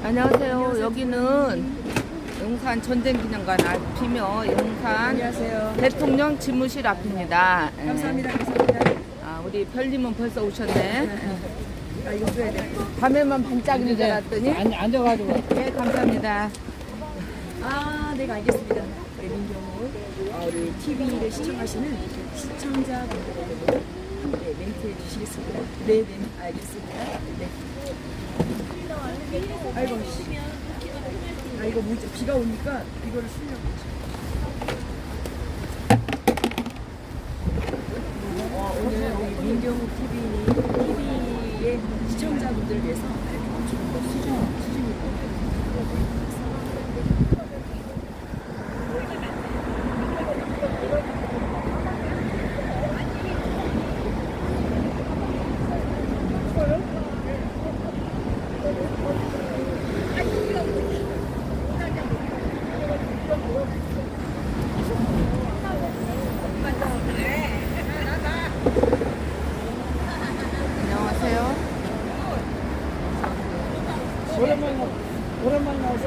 안녕하세요. 여기는 용산 전쟁기념관 앞이며 용산 안녕하세요. 대통령 집무실 앞입니다. 예. 감사합니다. 감사합니다. 아, 우리 별님은 벌써 오셨네. 아, 이거 줘야 돼. 밤에만 반짝이는 줄 알았더니. 앉아가지고. 네, 감사합니다. 아, 네, 알겠습니다. 우리 민경우, 우리 TV를 시청하시는 시청자분들에게 네, 멘트 해주시겠습니다. 네, 네, 알겠습니다. 네. 아이고, 씨. 아, 이거 뭐, 비가 오니까 이거를 쓰려고. 오늘 우리 민경우 TV의 시청자분들을 위해서 이렇게 좀 수준이 안녕하세요. 오랜만에 나와서.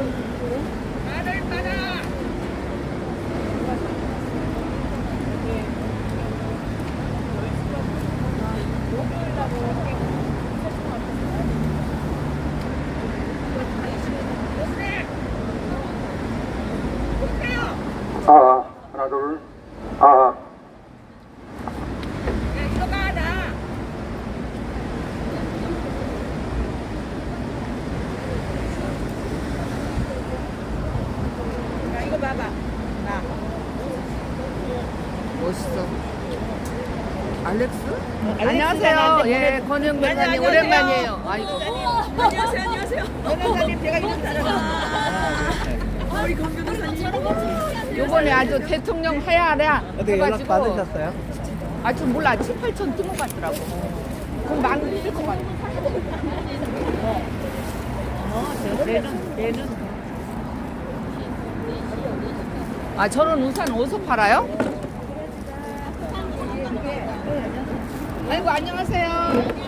하나 둘 아. 이거 봐봐. 나. 멋있어. 알렉스? 안녕하세요. 예, 권영 변호사님 오랜만이에요. 아이고. 안녕하세요. 안녕하세요. 변호사님 제가 이렇게 우리 권 변호사님. 요번에 아주 대통령 하야하랴 어떻게 연락 받으셨어요? 아주 몰라 7, 8천 뜬것 같더라고. 그럼 많이 뜰것 같아. 내는 아, 저런 우산 어디서 팔아요? 아이고, 안녕하세요.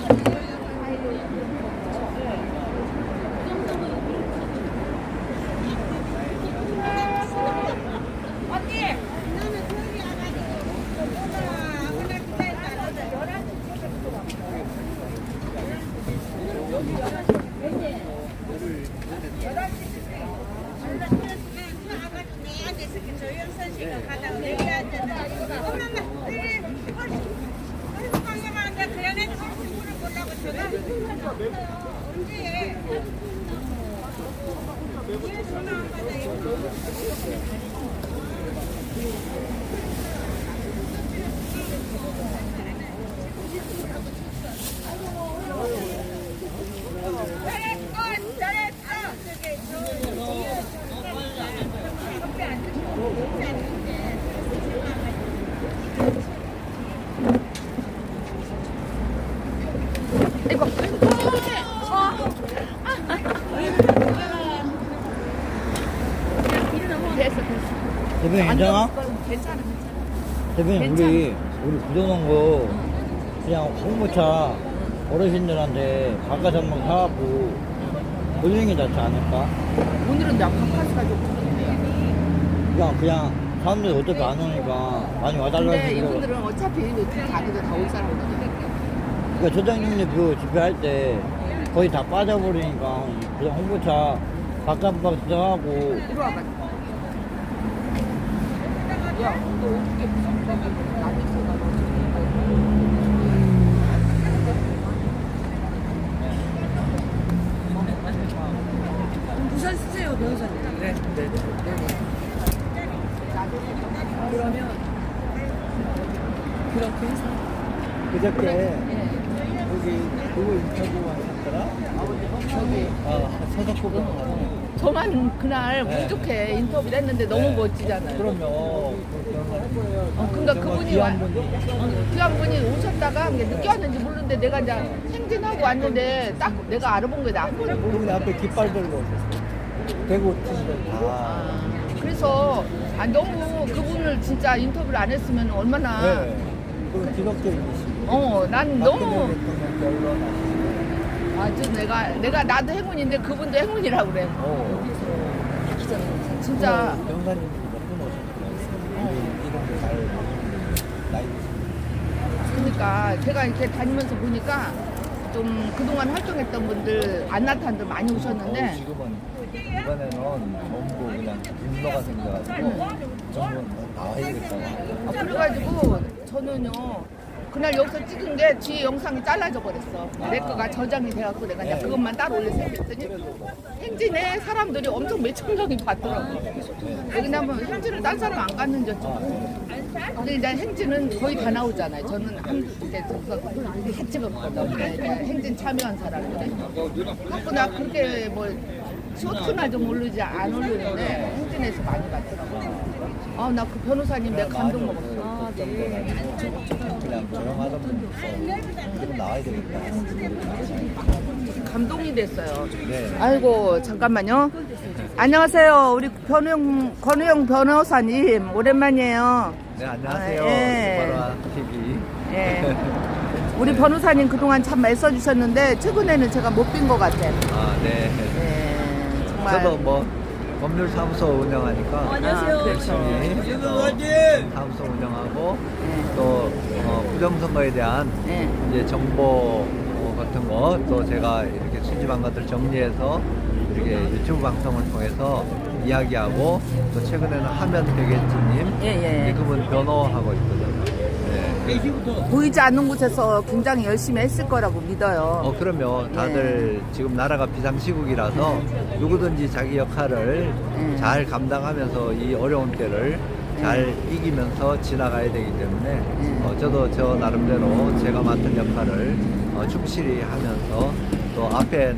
이거 됐어. 대표님 괜찮아? 괜찮아. 대표님 괜찮아. 우리 부정한 거 그냥 홍보차 어르신들한테 바깥 한번 사갖고 돌리는 게 낫지 않을까? 오늘은 나 바카스 가지고 그러는데. 그냥 사람들이 어차피 안 오니까 많이 와달라고 근데 해서 이분들은 어차피 어떻게 안 해도 다 올 사람이거든. 그러니까 저장님네 그 집회할 때 거의 다 빠져버리니까 그냥 홍보차 바깥 사하고 이리 와봐. 야, 너 어떻게 무슨 나한테 있어가지고. 부산 쓰세요, 변호사님. 네. 그러면 그렇게 해서 그저께 여기 누구 인터뷰 하셨더라? 저기 서석구분 저만 그날 네. 운 좋게 인터뷰를 했는데 너무 네. 멋지잖아요. 그럼요. 그러니까 그분이 귀한 분이. 귀한 분이 오셨다가 이게 늦게 왔는지 모르는데 내가 이제 행진하고 왔는데 딱 내가 알아본 게 나 한 번을 모르고. 그분이 앞에 깃발 들고 오셨어요. 대구 친구들 다. 그래서 너무 그분을 진짜 인터뷰를 안 했으면 얼마나 네. 그 기독교인이시고. 난 너무 아주 내가 나도 행운인데 그분도 행운이라고 그래. 진짜 병사님들이 몇분 오셨더라고요. 이런 잘 나이 그러니까 제가 이렇게 다니면서 보니까 좀 그동안 활동했던 분들 안 나타난 분 많이 오셨는데 지금은 이번에는 전부 그냥 분노가 생겨가지고 전부 나와야겠다고 하고. 그래가지고 저는요 그날 여기서 찍은 게 뒤에 영상이 잘라져 버렸어. 내 거가 저장이 돼갖고 내가 이제 그것만 따로 올려 생겼더니 행진에 사람들이 엄청 몇천 명이 봤더라고. 왜냐면 행진을 딴 사람 안 갔는지 여쭤보고. 근데 이제 행진은 거의 다 나오잖아요. 저는 이제 다 찍었거든. 행진 참여한 사람들이. 갖고 나 그렇게 뭐 쇼트나 좀 올리지 안 올리는데 행진에서 많이 봤더라고. 나 그 변호사님 내가 감동 먹었어. 그냥 조용하던 분 지금 나와야 되겠다. 감동이 됐어요. 네. 아이고 잠깐만요. 안녕하세요. 우리 권우영 변호사님 오랜만이에요. 네, 안녕하세요. 예. 바로아 TV. 예. 우리 변호사님 그동안 참 애써주셨는데 최근에는 제가 못 뵌 것 같아요. 아, 네. 예, 정말. 저도 뭐 법률사무소 운영하니까 안녕하세요. 열심히 사무소 운영하고 또 부정선거에 대한 예. 이제 정보 같은 거 또 제가 이렇게 수집한 것들 정리해서 이렇게 유튜브 방송을 통해서 이야기하고 또 최근에는 하면 되겠지님 예. 그분 변호하고 있거든요. 네. 보이지 않는 곳에서 굉장히 열심히 했을 거라고 믿어요. 그러면 다들 지금 나라가 비상시국이라서 누구든지 자기 역할을 잘 감당하면서 이 어려운 때를 잘 이기면서 지나가야 되기 때문에 저도 저 나름대로 제가 맡은 역할을 충실히 하면서 또 앞에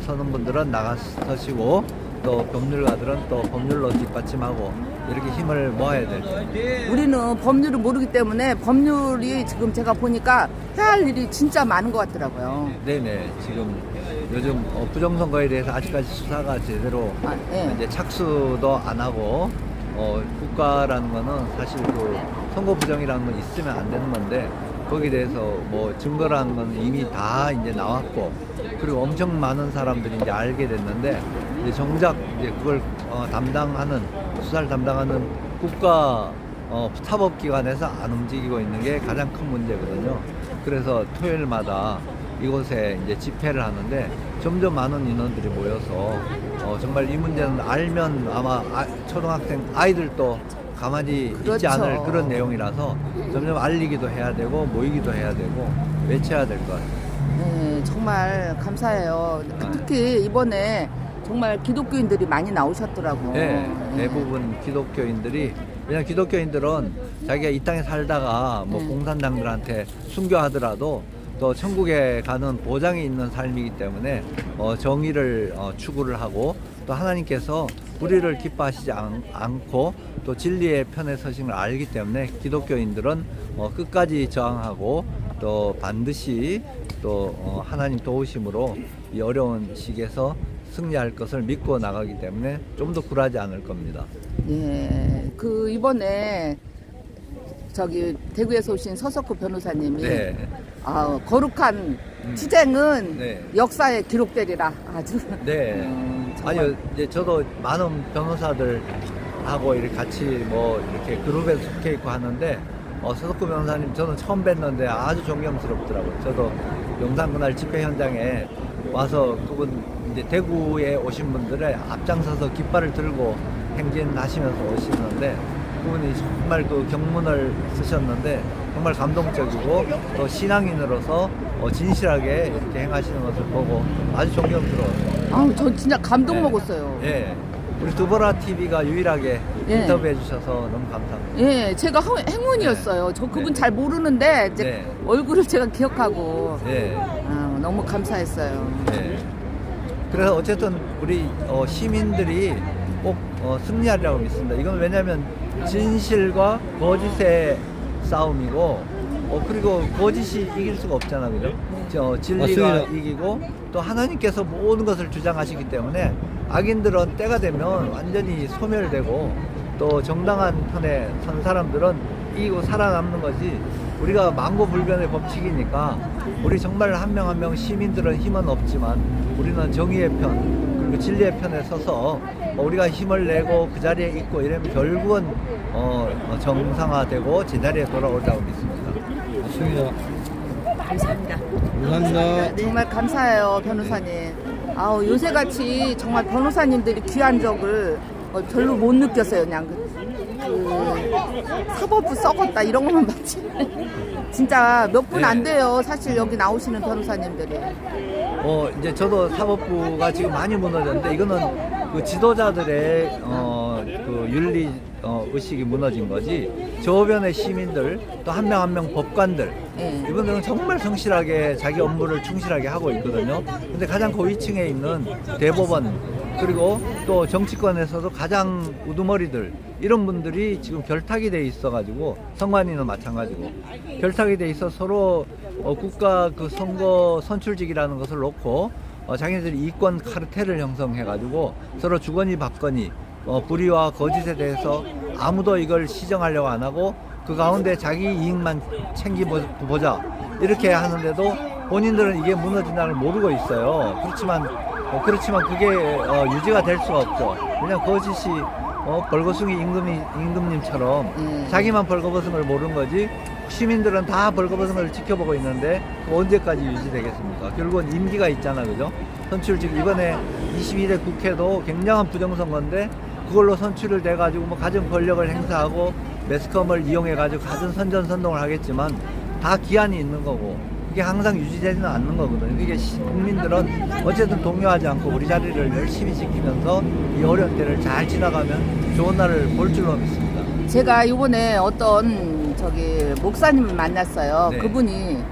서는 분들은 나가서시고 또 법률가들은 또 법률로 뒷받침하고 이렇게 힘을 모아야 될 텐데. 우리는 법률을 모르기 때문에 법률이 지금 제가 보니까 해야 할 일이 진짜 많은 것 같더라고요. 네네. 지금 요즘 부정선거에 대해서 아직까지 수사가 제대로 예. 이제 착수도 안 하고 국가라는 거는 사실 그 선거 부정이라는 건 있으면 안 되는 건데 거기에 대해서 뭐 증거라는 건 이미 다 이제 나왔고 그리고 엄청 많은 사람들이 이제 알게 됐는데 이제 정작 이제 그걸 담당하는 수사를 담당하는 국가 사법기관에서 안 움직이고 있는 게 가장 큰 문제거든요. 그래서 토요일마다 이곳에 이제 집회를 하는데 점점 많은 인원들이 모여서 정말 이 문제는 알면 아마 초등학생 아이들도 가만히 있지 그렇죠. 않을 그런 내용이라서 점점 알리기도 해야 되고 모이기도 해야 되고 외쳐야 될 것 같아요. 네, 정말 감사해요. 특히 이번에 정말 기독교인들이 많이 나오셨더라고요. 네, 대부분 기독교인들이 왜냐면 기독교인들은 자기가 이 땅에 살다가 뭐 공산당들한테 순교하더라도 또 천국에 가는 보장이 있는 삶이기 때문에 정의를 추구를 하고 또 하나님께서 우리를 기뻐하시지 않고 또 진리의 편에 서신 걸 알기 때문에 기독교인들은 끝까지 저항하고 또 반드시 또 하나님 도우심으로 이 어려운 시기에서 승리할 것을 믿고 나가기 때문에 좀 더 굴하지 않을 겁니다. 예, 그 이번에 저기 대구에서 오신 서석구 변호사님이 네. 거룩한 투쟁은 네. 역사에 기록되리라 아주. 네. 정말. 아니요, 이제 저도 많은 변호사들하고 이렇게 같이 뭐 이렇게 그룹에 속해 있고 하는데 서석구 변호사님 저는 처음 뵀는데 아주 존경스럽더라고요. 저도 용산 그날 집회 현장에 와서 그분 이제 대구에 오신 분들의 앞장서서 깃발을 들고 행진하시면서 오시는데 그분이 정말 그 경문을 쓰셨는데 정말 감동적이고 또 신앙인으로서 진실하게 이렇게 행하시는 것을 보고 아주 존경스러워요. 저 진짜 감동 네. 먹었어요. 예. 우리 두보라 TV가 유일하게 예. 인터뷰해 주셔서 너무 감사합니다. 예, 제가 행운이었어요. 저 그분 네. 잘 모르는데 이제 네. 얼굴을 제가 기억하고 예. 너무 감사했어요. 예. 그래서 어쨌든 우리 시민들이 꼭 승리하리라고 믿습니다. 이건 왜냐하면 진실과 거짓의 싸움이고 그리고 거짓이 이길 수가 없잖아, 그죠? 진리가 맞습니다. 이기고 또 하나님께서 모든 것을 주장하시기 때문에 악인들은 때가 되면 완전히 소멸되고 또 정당한 편에 선 사람들은 이기고 살아남는 거지 우리가 망고불변의 법칙이니까 우리 정말 한 명 한 명 시민들은 힘은 없지만 우리는 정의의 편 그리고 진리의 편에 서서 우리가 힘을 내고 그 자리에 있고 이러면 결국은 정상화되고 제자리에 돌아오리라고 믿습니다. 맞습니다. 감사합니다. 감사합니다. 정말 감사해요, 변호사님. 아우, 요새같이 정말 변호사님들이 귀한 적을 별로 못 느꼈어요. 그냥 사법부 썩었다 이런 것만 봤지. 진짜 몇 분 안 돼요. 사실 여기 나오시는 변호사님들이. 이제 저도 사법부가 지금 많이 무너졌는데 이거는 그 지도자들의 그 윤리 의식이 무너진 거지. 저변의 시민들 또 한 명 한 명 법관들 이분들은 정말 성실하게 자기 업무를 충실하게 하고 있거든요. 근데 가장 고위층에 있는 대법원 그리고 또 정치권에서도 가장 우두머리들 이런 분들이 지금 결탁이 돼 있어 가지고 선관위는 마찬가지고 결탁이 돼 있어 서로 국가 그 선거 선출직이라는 것을 놓고 자기네들이 이권 카르텔을 형성해 가지고 서로 주거니 받거니 불의와 거짓에 대해서 아무도 이걸 시정하려고 안 하고 그 가운데 자기 이익만 챙기보자 이렇게 하는데도 본인들은 이게 무너진다는 걸 모르고 있어요. 그렇지만 그게 유지가 될 수가 없죠. 그냥 거짓이 벌거숭이 임금님처럼 자기만 벌거벗은 걸 모르는 거지 시민들은 다 벌거벗은 걸 지켜보고 있는데 언제까지 유지되겠습니까? 결국은 임기가 있잖아, 그죠? 선출직 이번에 22대 국회도 굉장한 부정선거인데 그걸로 선출을 돼가지고 뭐 가진 권력을 행사하고 매스컴을 이용해가지고 가진 선전선동을 하겠지만 다 기한이 있는 거고 그게 항상 유지되지는 않는 거거든요. 이게 국민들은 어쨌든 동요하지 않고 우리 자리를 열심히 지키면서 이 어려운 때를 잘 지나가면 좋은 날을 볼 줄로 믿습니다. 제가 이번에 어떤 목사님을 만났어요. 네. 그분이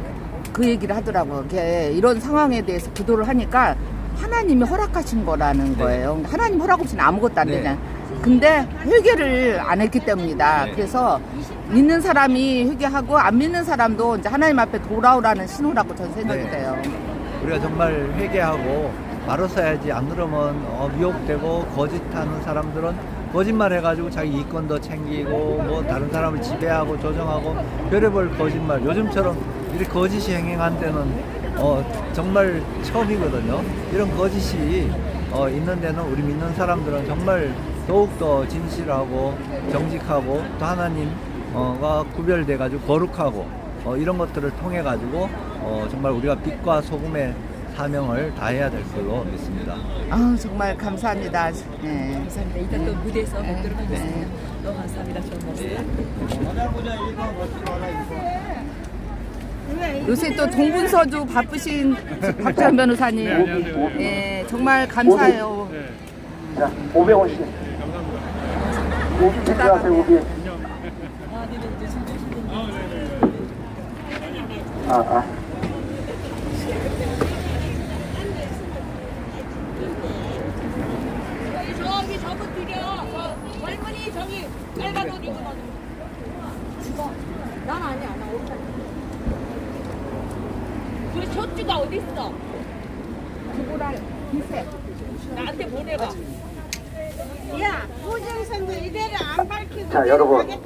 그 얘기를 하더라고요. 이런 상황에 대해서 기도를 하니까 하나님이 허락하신 거라는 거예요. 하나님 허락 없이는 아무것도 안 네. 되잖아요. 근데 회개를 안 했기 때문이다. 네. 그래서 믿는 사람이 회개하고 안 믿는 사람도 이제 하나님 앞에 돌아오라는 신호라고 저는 생각이 네. 돼요. 우리가 정말 회개하고 바로 써야지 안 그러면 미혹되고 거짓하는 사람들은 거짓말 해가지고 자기 이권도 챙기고 뭐 다른 사람을 지배하고 조정하고 별의별 거짓말 요즘처럼 이렇게 거짓이 행행한 때는 정말 처음이거든요. 이런 거짓이 있는 데는 우리 믿는 사람들은 정말 더욱더 진실하고 정직하고 또 하나님과 구별돼 가지고 거룩하고 이런 것들을 통해 가지고 정말 우리가 빛과 소금의 사명을 다해야 될 걸로 믿습니다. 아 정말 감사합니다. 네. 감사합니다. 이따 또 무대에서 뵙도록 하겠습니다. 네. 너무 감사합니다. 좋은 말씀. 요새 또 동분서주 바쁘신 박주현 변호사님. 네, 정말 감사해요. 자, 500원씩. 우비 준비하세요, 우비. 아. 저기 저거 드려. 젊은이 저기 빨간 옷 입은 죽어. 난 아니야. 나 옷. 그 셔츠가 어디 있어? 그거랑 비슷해. 나한테 보내봐. 야, 호정선도 이대로 안 밝히고 자, 여러분. 자,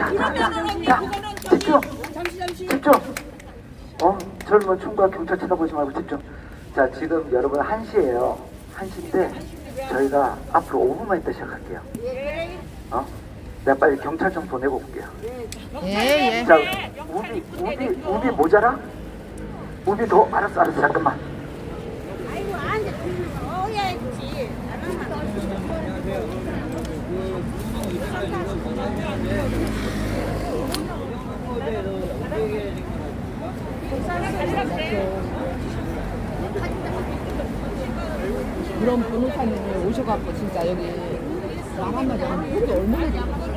그러면은 언니 자, 그거는 집중. 잠시. 집중. 젊은 총과 경찰 쳐다보지 말고 집중. 자, 지금 여러분 1시예요. 1시인데 저희가 앞으로 5분만 있다 시작할게요. 내가 빨리 경찰 좀 보내고 올게요. 예. 자, 우비 모자라? 우비 더? 알았어, 잠깐만. 아이고 앉아 어야지. 그런 변호사님이 오셔갖고 진짜 여기 말 한마디 하면 속이 얼마나 되겠어요.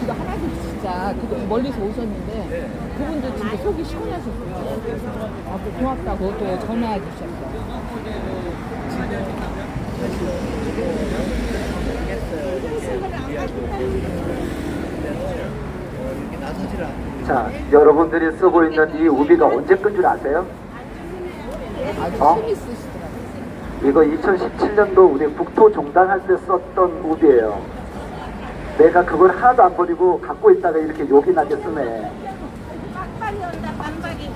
기가 하나도 진짜 멀리서 오셨는데 그분도 진짜 속이 시원하셨어요. 고맙다고 또 전화해 주셨어요. 자, 여러분들이 쓰고 있는 이 우비가 언제 끈 줄 아세요? 아주 힘이 있으시더라고요. 이거 2017년도 우리 국토종단할 때 썼던 우비예요. 내가 그걸 하나도 안 버리고 갖고 있다가 이렇게 욕이 나게 쓰네. 빡빡이 온다 빡빡이.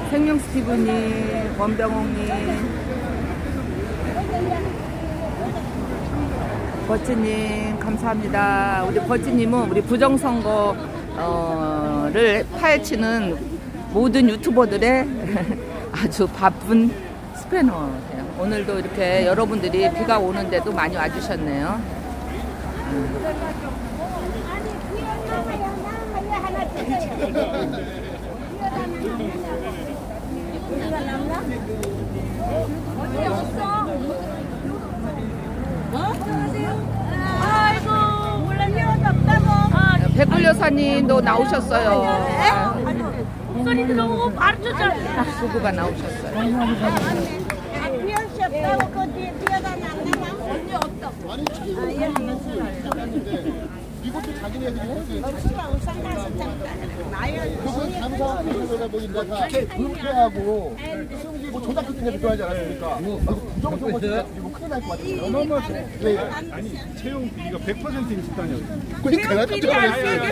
생명스티브님, 원병옥님, 버찌님 감사합니다. 우리 버찌님은 우리 부정선거를 파헤치는 모든 유튜버들의 아주 바쁜 스패너예요. 오늘도 이렇게 여러분들이 비가 오는데도 많이 와주셨네요. 아니 귀여운 나무야 하나 주세요. 이거 남나? 어디 없어? 아이고 몰라 이어도 없다고. 백굴 여사님도 나오셨어요. 목소리 들어오고 바로 쫓아오네. 부부가 나오셨어요. 비올 수 없다고 그 뒤에 뛰어다니 안 되나? 언니 없다. 이것도 자기네들이 했어요. 없으면 우산 가서 잠깐 나요. 그건 감사하고 그러다 보니까 다 불쾌하고 뭐 조작 같은 게 좋아하지 않았습니까? 부정선거 진짜 그리고 큰일 날 것 같아요. 어마어마하죠. 아니 채용 비리가 100%인 집단이었어요. 그러니까요.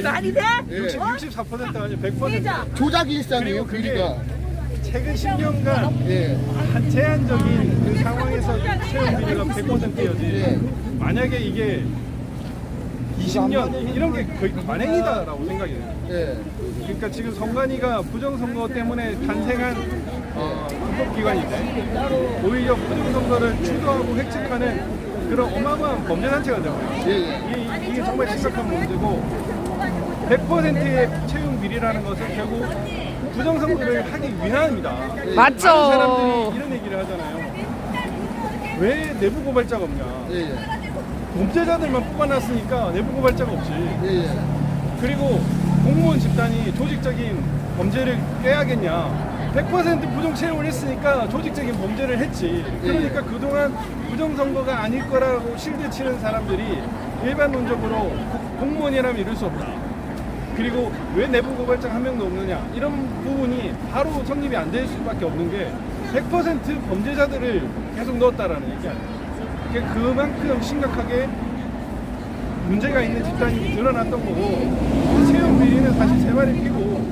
말이 돼? 64%가 아니라 100%. 조작이 일상이에요. 그리고 그러니까. 최근 10년간 예. 제한적인 그 상황에서 채용 비리가 100%여지. 예. 만약에 이게 20년 이런 게 거의 관행이다라고 생각이 돼요. 예. 그러니까 지금 선관위가 부정선거 때문에 탄생한 헌법기관인데 오히려 부정선거를 주도하고 획책하는 그런 어마어마한 범죄단체가 되어요. 예. 이게 정말 심각한 문제고 100%의 채용 비리라는 것은 결국 부정선거를 하기 위함입니다. 맞죠. 많은 사람들이 이런 얘기를 하잖아요. 왜 내부 고발자가 없냐. 예. 범죄자들만 뽑아놨으니까 내부 고발자가 없지. 예. 그리고 공무원 집단이 조직적인 범죄를 깨야겠냐. 100% 부정 채용을 했으니까 조직적인 범죄를 했지. 그러니까 그동안 부정선거가 아닐 거라고 실드치는 사람들이 일반론적으로 공무원이라면 이럴 수 없다. 그리고 왜 내부 고발자가 한 명도 없느냐. 이런 부분이 바로 성립이 안 될 수밖에 없는 게 100% 범죄자들을 계속 넣었다라는 얘기 아니에요. 그만큼 심각하게 문제가 있는 집단이 드러났던 거고 채용 비리는 사실 세 마리 피고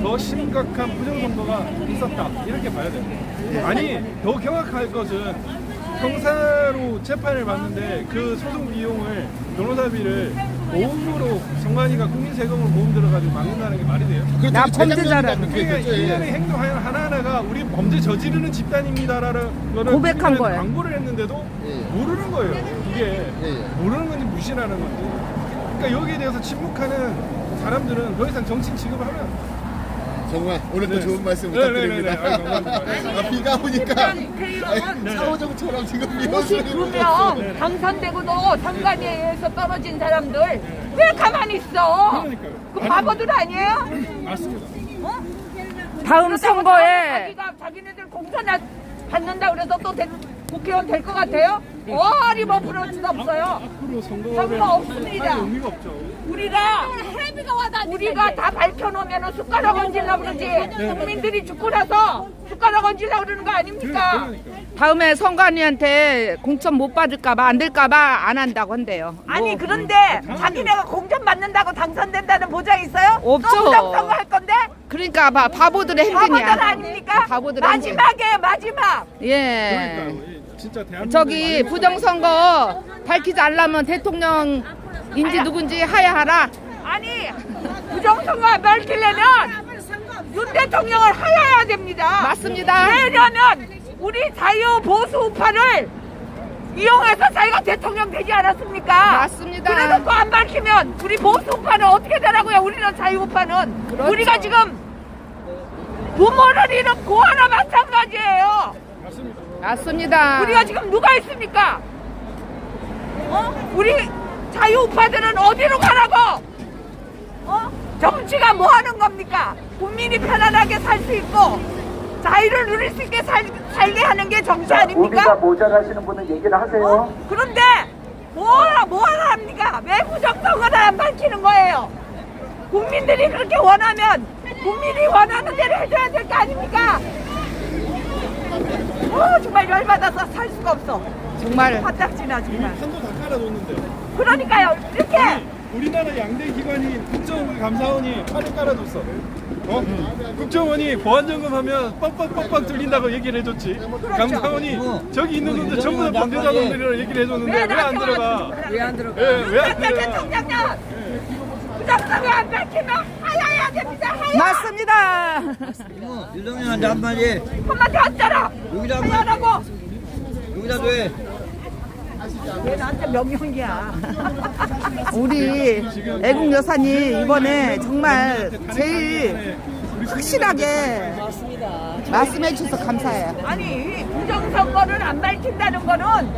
더 심각한 부정선거가 있었다 이렇게 봐야 됩니다. 아니 더 경악할 것은 형사로 재판을 받는데 그 소송 비용을 변호사비를 보험으로 선관위가 국민 세금으로 보험 들어가지고 막는다는 게 말이 돼요? 나 범죄자라는 그러니까 일련의 행동 하나하나가 우리 범죄 저지르는 집단입니다라는 거를 고백한 거예요. 광고를 했는데도 모르는 거예요. 이게 모르는 건지 무시하는 건지. 그러니까 여기에 대해서 침묵하는 사람들은 더 이상 정치 취급을 하면 정말 오늘도 네. 좋은 말씀 네네네. 부탁드립니다. 아유, 감사합니다. 비가 오니까 사오정처럼 지금 비 오고 있어요. 당선되고도 선관위에서 떨어진 사람들 왜 가만히 있어? 그러니까요. 그 바보들 아니에요? 맞습니다. 다음 선거에 자기네들 공천 받는다 그래서 또 국회의원 될 것 같아요? 어리버 부러질 없어요. 앞으로 선거를 선거 없습니다. 할 의미가 없죠. 우리가 다 밝혀놓으면 숟가락 얹으려고 그러지. 국민들이 죽고 나서 숟가락 얹으려고 그러는 거 아닙니까? 다음에 선관위한테 공천 못 받을까봐 안 될까봐 안 한다고 한대요. 아니 그런데 자기네가 공천 받는다고 당선된다는 보장이 있어요? 없죠. 또 부정선거 할 건데? 그러니까 바보들의 행진이야. 바보들 아닙니까? 바보들의 행진. 마지막에 마지막. 예. 그러니까 진짜 대한민국 저기 부정선거 밝히지 않으려면 대통령인지 누군지 하야하라. 아니 부정선거 밝히려면 윤 대통령을 하야해야 됩니다. 맞습니다. 왜냐면 우리 자유 보수 우파를 이용해서 자기가 대통령 되지 않았습니까? 맞습니다. 그래서 또 안 밝히면 우리 보수 우파는 어떻게 되라고요? 우리는 자유 우파는 그렇죠. 우리가 지금 부모를 잃은 고아나 마찬가지예요. 맞습니다. 우리가 지금 누가 있습니까? 우리 자유 우파들은 어디로 가라고? 정치가 뭐 하는 겁니까? 국민이 편안하게 살 수 있고 자유를 누릴 수 있게 살게 하는 게 정치 우비가 아닙니까? 모자라시는 분은 얘기를 하세요. 그런데 뭘 합니까? 왜 부정선거를 안 밝히는 거예요? 국민들이 그렇게 원하면 국민이 원하는 대로 해줘야 될 거 아닙니까? 정말 열받아서 살 수가 없어. 정말 화딱지나 정말. 판도 다 깔아줬는데. 그러니까요. 이렇게 우리나라 양대 기관인 국정감사원이 판을 깔아줬어. 국정원이 보안점검 하면 뻑뻑뻑뻑 뚫린다고 얘기를 해줬지. 감사원이 저기 있는 놈들 전부 다 범죄자 놈들이라고 얘기를 해줬는데 왜 안 들어가? 왜 안 들어가? 왜 안 들어가? 대통령님 부정선거 안 밝히면 하야해야 됩니다. 하야. 맞습니다. 유동현한테 한마디. 한마디 하잖아. 여기다 한마디. 하야라고. 여기다 돼. 왜 나한테 명령이야? 우리 애국 여사님 이번에 정말 제일 확실하게 말씀해 주셔서 감사해요. 아니 부정선거를 안 밝힌다는 거는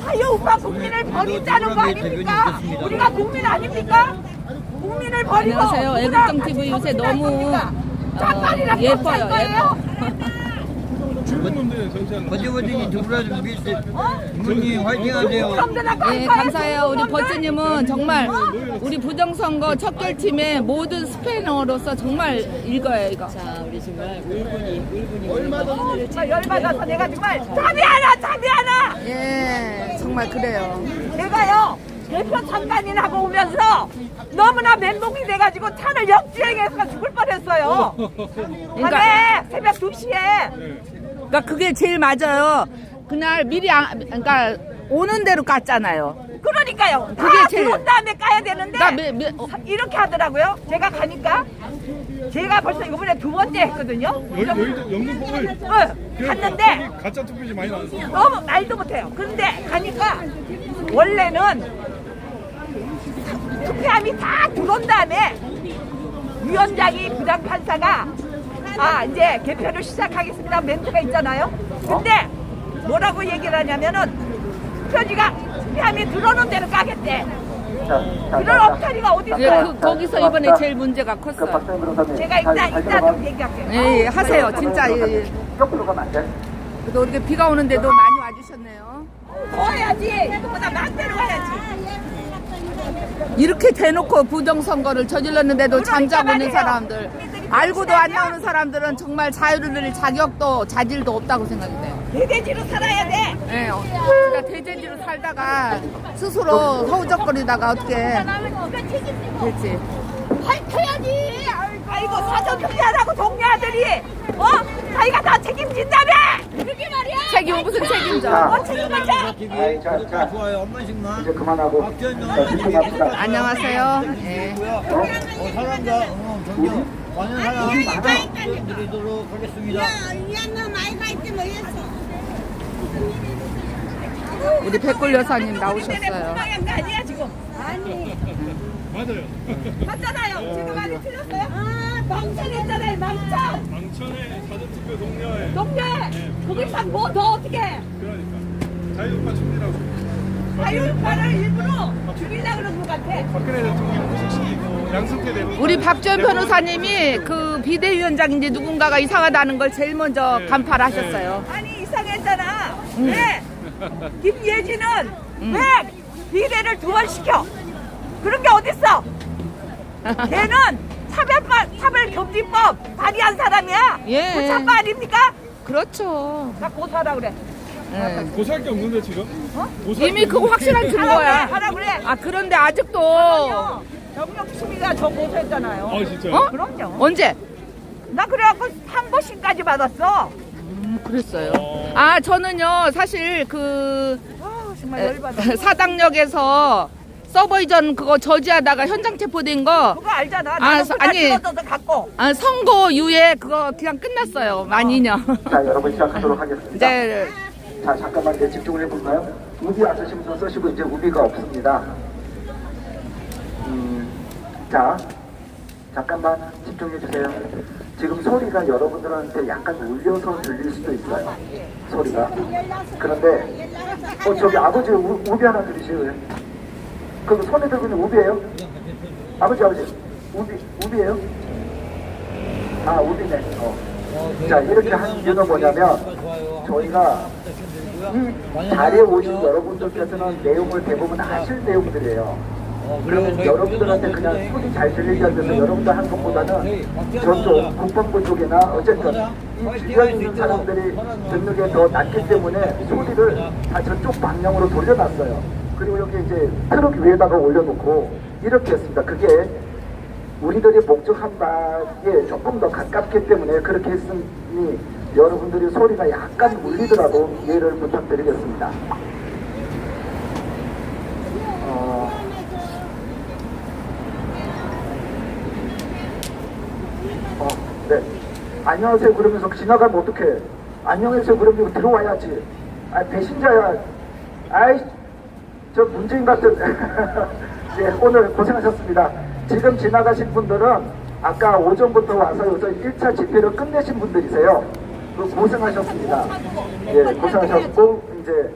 자유우파 국민을 버린다는 거 아닙니까? 우리가 국민 아닙니까? 국민을 버리고 안녕하세요. 애국정 TV 요새 너무 예뻐요. 중국 놈들 전체하는 버지버지니 두부라 좀 비슷해. 이모님 화이팅 하세요. 네, 감사해요. 우리 버즈님은 정말 우리 부정선거 척결팀의 모든 스패너로서 정말 읽어요, 이거. 정말 열받아서 내가 정말 잠이 하나 예, 정말 그래요. 내가요 대표 장관인하고 오면서 너무나 멘붕이 돼가지고 차를 역주행해서 죽을 뻔했어요. 밤에 새벽 2시에 그러니까 그게 제일 맞아요. 그날 미리 그러니까 오는 대로 깠잖아요. 그러니까요. 다 그게 제일- 들어온 다음에 까야 되는데 나 이렇게 하더라고요. 제가 가니까 제가 벌써 이번에 2번째 했거든요. 여의도 영등포를 갔는데 가짜 투표지 많이 나왔어. 너무 말도 못해요. 그런데 가니까 원래는 투표함이 다 들어온 다음에 위원장이 부장판사가 이제 개표를 시작하겠습니다 멘트가 있잖아요. 근데 뭐라고 얘기를 하냐면은 투표함이 들어오는 대로 까겠대. 이런 엉터리가 어디 예, 있어요? 거기서 이번에 제일 문제가 그 컸어요. 박상희 변호사님. 제가 이따 얘기할게요. 예, 예, 하세요. 진짜 예. 옆으로 가면 안 돼? 그래도 이렇게 비가 오는데도 많이 와주셨네요. 더 해야지. 이거보다 마음대로 가야지. 이렇게 대놓고 부정선거를 저질렀는데도 그러니까 잠자고 있는 말이에요. 사람들, 알고도 안 나오는 사람들은 정말 자유를 누릴 자격도 자질도 없다고 생각이 돼요. 대대지로 살아야 돼. 예, 그러니까 대제지로 살다가 스스로 허우적거리다가 어떻게 됐지. 밝혀야지. 아이고 사전 투표하라고 동네 아들이 자기가 다 책임진다며. 그게 말이야. 책임 무슨 책임져? 책임을 져. 아이, 자, 좋아요. 한 번씩만. 이제 그만하고. 자, 집중합시다. 안녕하세요. 예. 사랑과 존경 많은 사랑 드리도록 하겠습니다. 너 많이 갈지 모르겠어. 우리 백골 여사님 나오셨어요. 모양도 아니야 지금. 아니. 맞아요. 맞잖아요. 제가 많이 틀렸어요? 망천했잖아요. 망천. 망천에 사전 투표 동료에 동네. 거기서 뭐 더 어떻게? 그러니까 자유우파 총리라고 자유우파를 일부러 죽이려고 그러는 것 같아. 박근혜 대통령 구속시키고 양승태 대통령. 우리 박지원 변호사님이 그 비대위원장인지 누군가가 이상하다는 걸 제일 먼저 간파를 하셨어요. 아니 이상했잖아. 왜? 김예진은 왜 비대를 2번 시켜? 그런 게 어딨어? 걔는 차별금지법 발의한 사람이야. 예. 고차파 아닙니까? 그렇죠. 나 고사라 그래. 예. 고소할 게 없는데 지금? 이미 그거 확실한 증거야. 하라 그래. 그런데 아직도 정영심이가 저 고소했잖아요. 진짜요? 어? 그럼요. 언제? 나 그래갖고 항고심까지 받았어. 그랬어요. 저는요 사실 그 정말 열받아. 사당역에서 서버 이전 그거 저지하다가 현장 체포된 거 그거 알잖아. 나는 아니. 찍어서 갖고. 선거 이후에 그거 그냥 끝났어요. 만 2년. 자, 여러분 시작하도록 하겠습니다. 이제 자, 잠깐만 이제 집중을 해볼까요? 우비 아저씨분 쓰시고 이제 우비가 없습니다. 자, 잠깐만 집중해주세요. 지금 소리가 여러분들한테 약간 울려서 들릴 수도 있어요. 소리가. 그런데, 저기 아버지 우비 하나 들으시고요. 그럼 손에 들고 있는 우비예요? 아버지. 우비예요? 우비네. 자, 이렇게 한 이유는 뭐냐면 저희가 이 자리에 오신 여러분들께서는 내용을 대부분 아실 내용들이에요. 그러면 여러분들한테 그냥 소리 잘 들리게 하기 위해서 여러분들 하는 것보다는 저쪽 국방부 쪽이나 어쨌든 이 주변에 있는 사람들이 듣는 게 더 낫기 때문에 소리를 다 저쪽 방향으로 돌려놨어요. 그리고 여기 이제 트럭 위에다가 올려놓고 이렇게 했습니다. 그게 우리들이 목적한 바에 조금 더 가깝기 때문에 그렇게 했으니 여러분들이 소리가 약간 울리더라도 이해를 부탁드리겠습니다. 네. 안녕하세요 그러면서 지나가면 어떡해. 안녕하세요 그러면 들어와야지. 아, 배신자야. 아이, 저 문재인 같은. 네, 오늘 고생하셨습니다. 지금 지나가신 분들은 아까 오전부터 와서 여기서 1차 집회를 끝내신 분들이세요. 고생하셨습니다. 예, 고생하셨고, 이제,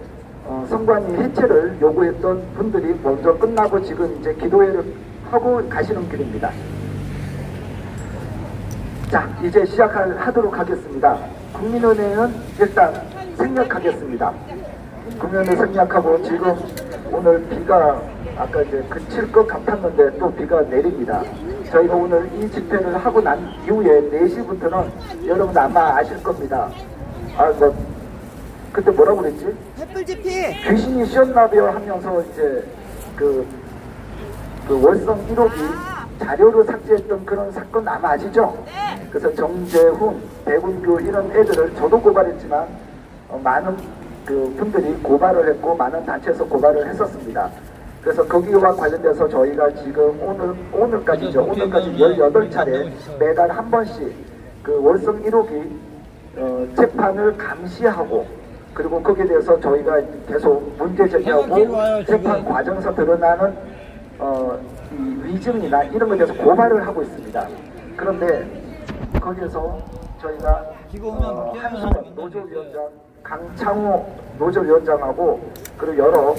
선관위 해체를 요구했던 분들이 먼저 끝나고 지금 이제 기도회를 하고 가시는 길입니다. 자, 이제 시작하도록 하겠습니다. 국민은행은 일단 생략하겠습니다. 국민은행 생략하고 지금 오늘 비가 아까 이제 그칠 것 같았는데 또 비가 내립니다. 저희가 오늘 이 집회를 하고 난 이후에 4시부터는 여러분 아마 아실 겁니다. 그때 뭐라고 그랬지? 횃불 집회! 귀신이 쉬었나벼 하면서 이제 그 월성 1호기 자료를 삭제했던 그런 사건 아마 아시죠? 네. 그래서 정재훈, 백운규 이런 애들을 저도 고발했지만 많은 그 분들이 고발을 했고 많은 단체에서 고발을 했었습니다. 그래서 거기와 관련돼서 저희가 지금 오늘까지 18차례 매달 한 번씩 그 월성 1호기 재판을 감시하고 그리고 거기에 대해서 저희가 계속 문제 제기하고 재판 과정에서 드러나는 이 위증이나 이런 것에 대해서 고발을 하고 있습니다. 그런데 거기에서 저희가 한수원 노조위원장, 강창호 노조위원장하고 그리고 여러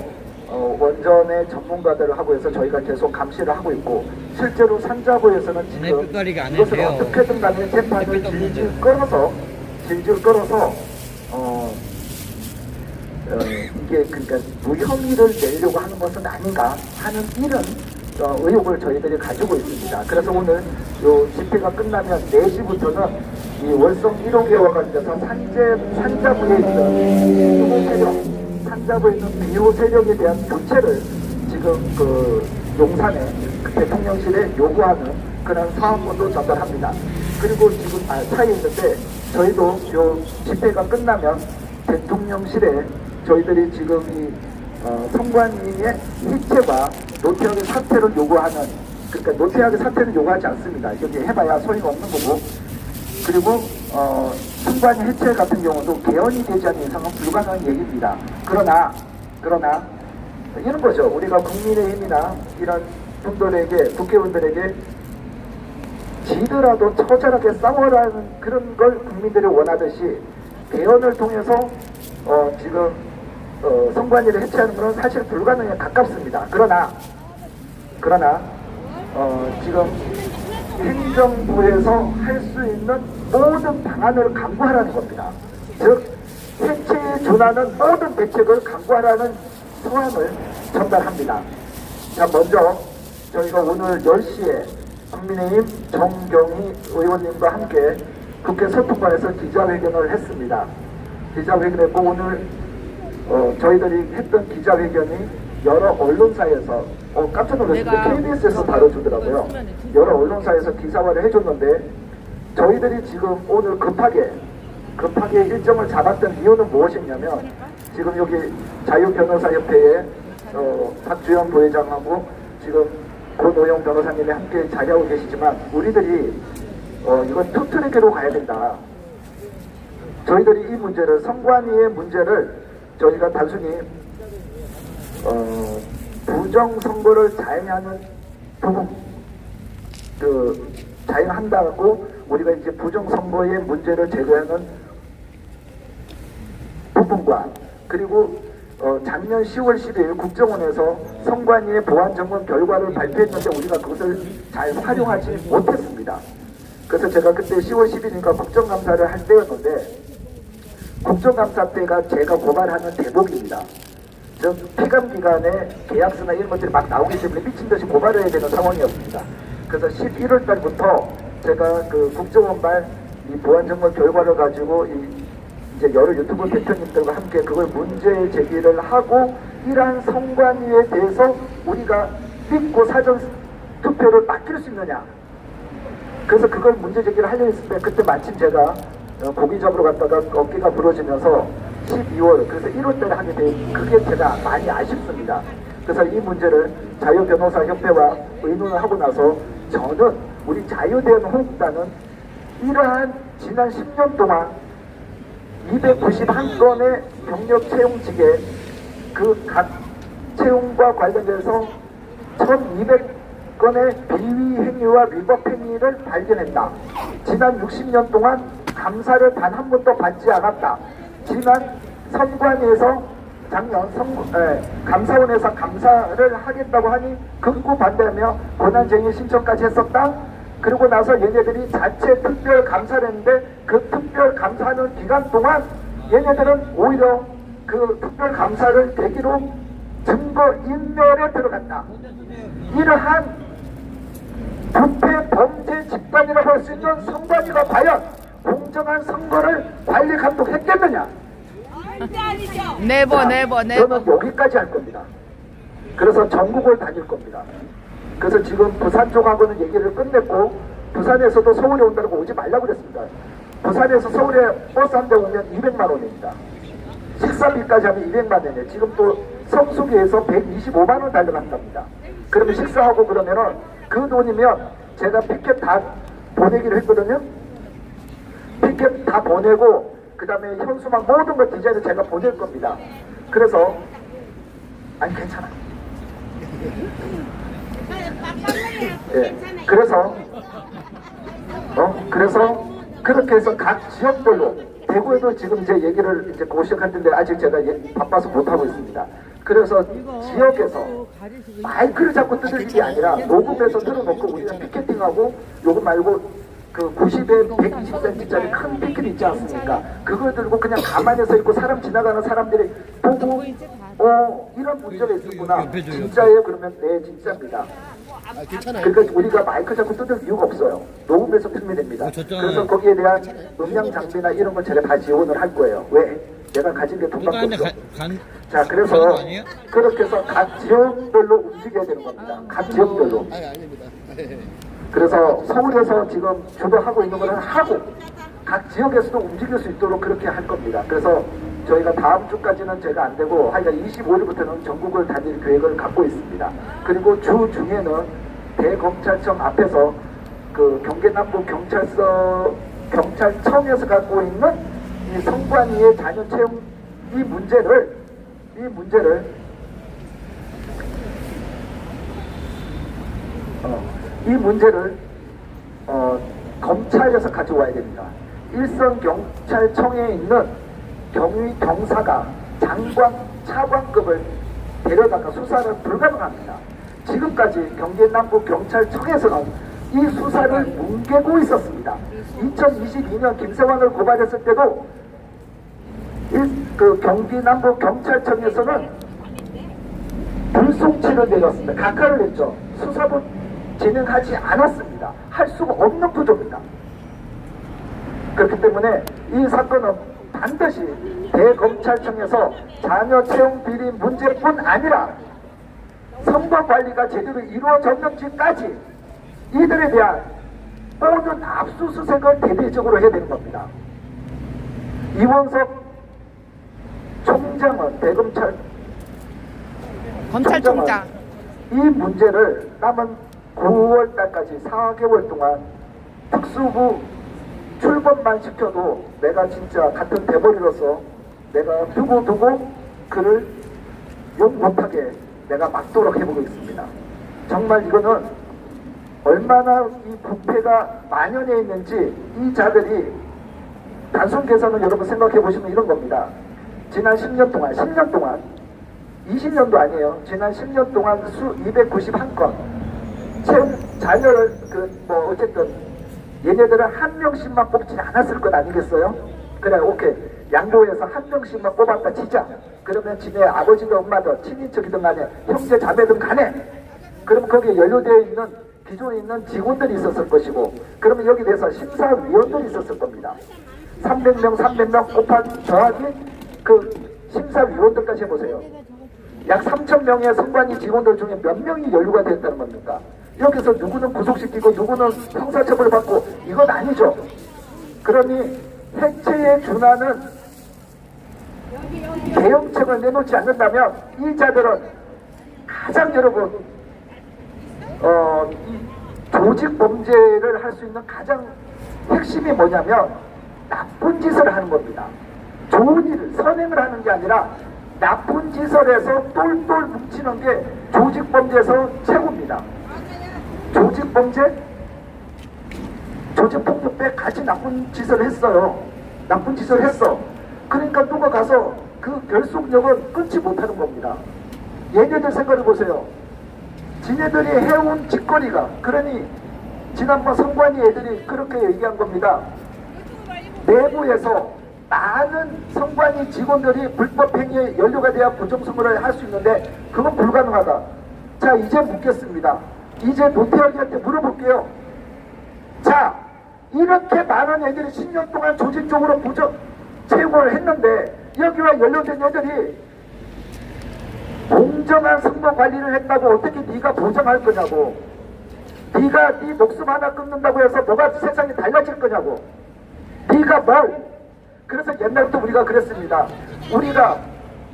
원전의 전문가들을 하고 해서 저희가 계속 감시를 하고 있고 실제로 산자부에서는 지금 이것을 어떻게든 간에 재판을 질질 끌어서 이게 그러니까 무혐의를 내려고 하는 것은 아닌가 하는 이런 의혹을 저희들이 가지고 있습니다. 그래서 오늘 요 집회가 끝나면 4시부터는 이 월성 1호기와 관련해서 산자부에 있는 비호 세력, 산자부에 있는 비호 세력에 대한 교체를 지금 그 용산에 그 대통령실에 요구하는 그런 사항문도 전달합니다. 그리고 지금 차에 있는데 저희도 요 집회가 끝나면 대통령실에 저희들이 지금 이 선관위의 해체와 노태학의 사퇴를 요구하는, 그러니까 노태학의 사퇴를 요구하지 않습니다. 여기 해봐야 소리가 없는 거고, 그리고 선관위 해체 같은 경우도 개헌이 되지 않는 이상은 불가능한 얘기입니다. 그러나 이런 거죠. 우리가 국민의힘이나 이런 분들에게, 국회의원들에게 지더라도 처절하게 싸워라는 그런 걸 국민들이 원하듯이 개헌을 통해서 지금 선관위를 해체하는 것은 사실 불가능에 가깝습니다. 그러나 지금 행정부에서 할 수 있는 모든 방안을 강구하라는 겁니다. 즉 해체에 준하는 모든 대책을 강구하라는 소함을 전달합니다. 자, 먼저 저희가 오늘 10시에 국민의힘 정경희 의원님과 함께 국회 소통관에서 기자회견을 했습니다. 기자회견을 했고 오늘 저희들이 했던 기자회견이 여러 언론사에서 깜짝 놀랐는데 KBS에서 다뤄주더라고요. 여러 언론사에서 기사화를 해줬는데 저희들이 지금 오늘 급하게 일정을 잡았던 이유는 무엇이냐면 지금 여기 자유변호사협회에 박주영 부회장하고 지금 고노영 변호사님이 함께 자리하고 계시지만 우리들이 이건 투트랙으로 가야 된다. 저희들이 이 문제를 선관위의 문제를 저희가 단순히 부정선거를 자행하는 부분 자행한다고 우리가 이제 부정선거의 문제를 제거하는 부분과 그리고 작년 10월 12일 국정원에서 선관위의 보안점검 결과를 발표했는데 우리가 그것을 잘 활용하지 못했습니다. 그래서 제가 그때 10월 10일이니까 국정감사를 할 때였는데 국정감사 때가 제가 고발하는 대목입니다. 즉 피감기관의 계약서나 이런 것들이 막 나오기 때문에 미친듯이 고발을 해야 되는 상황이었습니다. 그래서 11월 달부터 제가 그 국정원발 이 보안점검 결과를 가지고 이제 여러 유튜브 대표님들과 함께 그걸 문제 제기를 하고 이러한 선관위에 대해서 우리가 믿고 사전 투표를 맡길 수 있느냐. 그래서 그걸 문제 제기를 하려고 했을 때 그때 마침 제가 고기 잡으러 갔다가 어깨가 부러지면서 12월 그래서 1월 달에 하게 된 그게 제가 많이 아쉽습니다. 그래서 이 문제를 자유변호사협회와 의논을 하고 나서 저는 우리 자유대한민국당은 이러한 지난 10년 동안 291건의 경력 채용직에 그 각 채용과 관련돼서 1200건의 비위 행위와 위법 행위를 발견했다. 지난 60년 동안 감사를 단 한 번도 받지 않았다. 지난 선관위에서 작년 감사원에서 감사를 하겠다고 하니 극구 반대하며 권한쟁의 신청까지 했었다. 그리고 나서 얘네들이 자체 특별 감사를 했는데 그 특별 감사하는 기간 동안 얘네들은 오히려 그 특별 감사를 계기로 증거 인멸에 들어갔다. 이러한 부패 범죄 집단이라고 할 수 있는 선관위가 과연 공정한 선거를 관리 감독했겠느냐? 네버. 저는 여기까지 할 겁니다. 그래서 전국을 다닐 겁니다. 그래서 지금 부산 쪽하고는 얘기를 끝냈고 부산에서도 서울에 온다고 오지 말라고 그랬습니다. 부산에서 서울에 버스 한 대 오면 200만 원입니다. 식사비까지 하면 200만 원이에요. 지금 또 성수기에서 125만 원 달려간답니다. 그러면 식사하고 그러면은 그 돈이면 제가 피켓 다 보내기로 했거든요. 피켓 다 보내고 그 다음에 현수막 모든 걸 디자인을 제가 보낼 겁니다. 그래서 아니 괜찮아. 예, 그래서 그렇게 해서 각 지역별로 대구에도 지금 이제 얘기를 이제 곧 시작할 텐데 아직 제가 바빠서 못 하고 있습니다. 그래서 지역에서 마이크를 자꾸 뜯을 일이 아니라 녹음해서 들어놓고 우리가 피켓팅하고 요거 말고 그 90에 120cm짜리 큰 피켓 있지 않습니까? 그걸 들고 그냥 가만히 서 있고 사람 지나가는 사람들이 보고 이런 문제가 있었구나. 진짜예요? 그러면 네 진짜입니다. 그러니까 우리가 마이크 자꾸 뜯을 이유가 없어요. 녹음해서 틀면 됩니다. 그래서 거기에 대한 음량 장비나 이런 건 제가 다 지원을 할 거예요. 왜? 내가 가진 게 돈밖에 없어. 자, 그래서 그렇게 해서 각 지역별로 움직여야 되는 겁니다. 각 지역별로. 그래서 서울에서 지금 주도하고 있는 거는 하고 각 지역에서도 움직일 수 있도록 그렇게 할 겁니다. 그래서 저희가 다음 주까지는 제가 안 되고 하여간 25일부터는 전국을 다닐 계획을 갖고 있습니다. 그리고 주 중에는 대검찰청 앞에서 그 경계남부 경찰청에서 갖고 있는 이 선관위의 자녀 채용 이 문제를 검찰에서 가져와야 됩니다. 일선 경찰청에 있는 경위 경사가 장관 차관급을 데려다가 수사를 불가능합니다. 지금까지 경기남부 경찰청에서는 이 수사를 뭉개고 있었습니다. 2022년 김세환을 고발했을 때도 그 경기남부 경찰청에서는 불송치를 내렸습니다. 각하를 냈죠. 수사도 진행하지 않았습니다. 할 수가 없는 구조입니다. 그렇기 때문에 이 사건은 반드시 대검찰청에서 자녀 채용 비리 문제뿐 아니라 선거 관리가 제대로 이루어졌는지까지 이들에 대한 모든 압수수색을 대대적으로 해야 되는 겁니다. 이원석 총장은 검찰총장 이 문제를 남은 9월 달까지 4개월 동안 특수부 출범만 시켜도 내가 진짜 같은 대머리로서 내가 두고 그를 욕 못하게 내가 막도록 해보겠습니다. 정말 이거는 얼마나 이 부패가 만연해 있는지 이 자들이 단순 계산은 여러분 생각해 보시면 이런 겁니다. 지난 10년 동안 20년도 아니에요. 지난 10년 동안 수 291건 채용 자녀를 어쨌든 얘네들은 한 명씩만 뽑지 않았을 것 아니겠어요? 그래, 오케이. 양보해서 한 명씩만 뽑았다 치자. 그러면 지네 아버지든 엄마든 친인척이든 간에 형제 자매든 간에 그럼 거기에 연루되어 있는 기존에 있는 직원들이 있었을 것이고, 그러면 여기 대해서 심사위원들이 있었을 겁니다. 300명 300명 곱하기 더하기 그 심사위원들까지 해보세요. 약 3,000명의 선관위 직원들 중에 몇 명이 연루가 됐다는 겁니까? 여기서 누구는 구속시키고 누구는 형사처벌을 받고 이건 아니죠. 그러니 해체에 준하는 개혁책을 내놓지 않는다면 이 자들은 가장 여러분 이 조직 범죄를 할 수 있는 가장 핵심이 뭐냐면 나쁜 짓을 하는 겁니다. 좋은 일을 선행을 하는 게 아니라 나쁜 짓을 해서 똘똘 뭉치는 게 조직 범죄에서 최고입니다. 조직 범죄? 조직 폭력 때 같이 나쁜 짓을 했어요. 나쁜 짓을 했어. 그러니까 누가 가서 그 결속력을 끊지 못하는 겁니다. 얘네들 생각해 보세요. 지네들이 해온 짓거리가, 그러니 지난번 선관위 애들이 그렇게 얘기한 겁니다. 내부에서 많은 선관위 직원들이 불법 행위에 연루가 돼야 부정선거를 할 수 있는데 그건 불가능하다. 자, 이제 묻겠습니다. 이제 노태학이한테 물어볼게요. 자, 이렇게 많은 애들이 10년 동안 조직적으로 부정 채용을 했는데 여기와 연루된 애들이 공정한 선거 관리를 했다고 어떻게 네가 보장할 거냐고. 네가 네 목숨 하나 끊는다고 해서 뭐가 세상이 달라질 거냐고. 네가 뭘. 그래서 옛날부터 우리가 그랬습니다. 우리가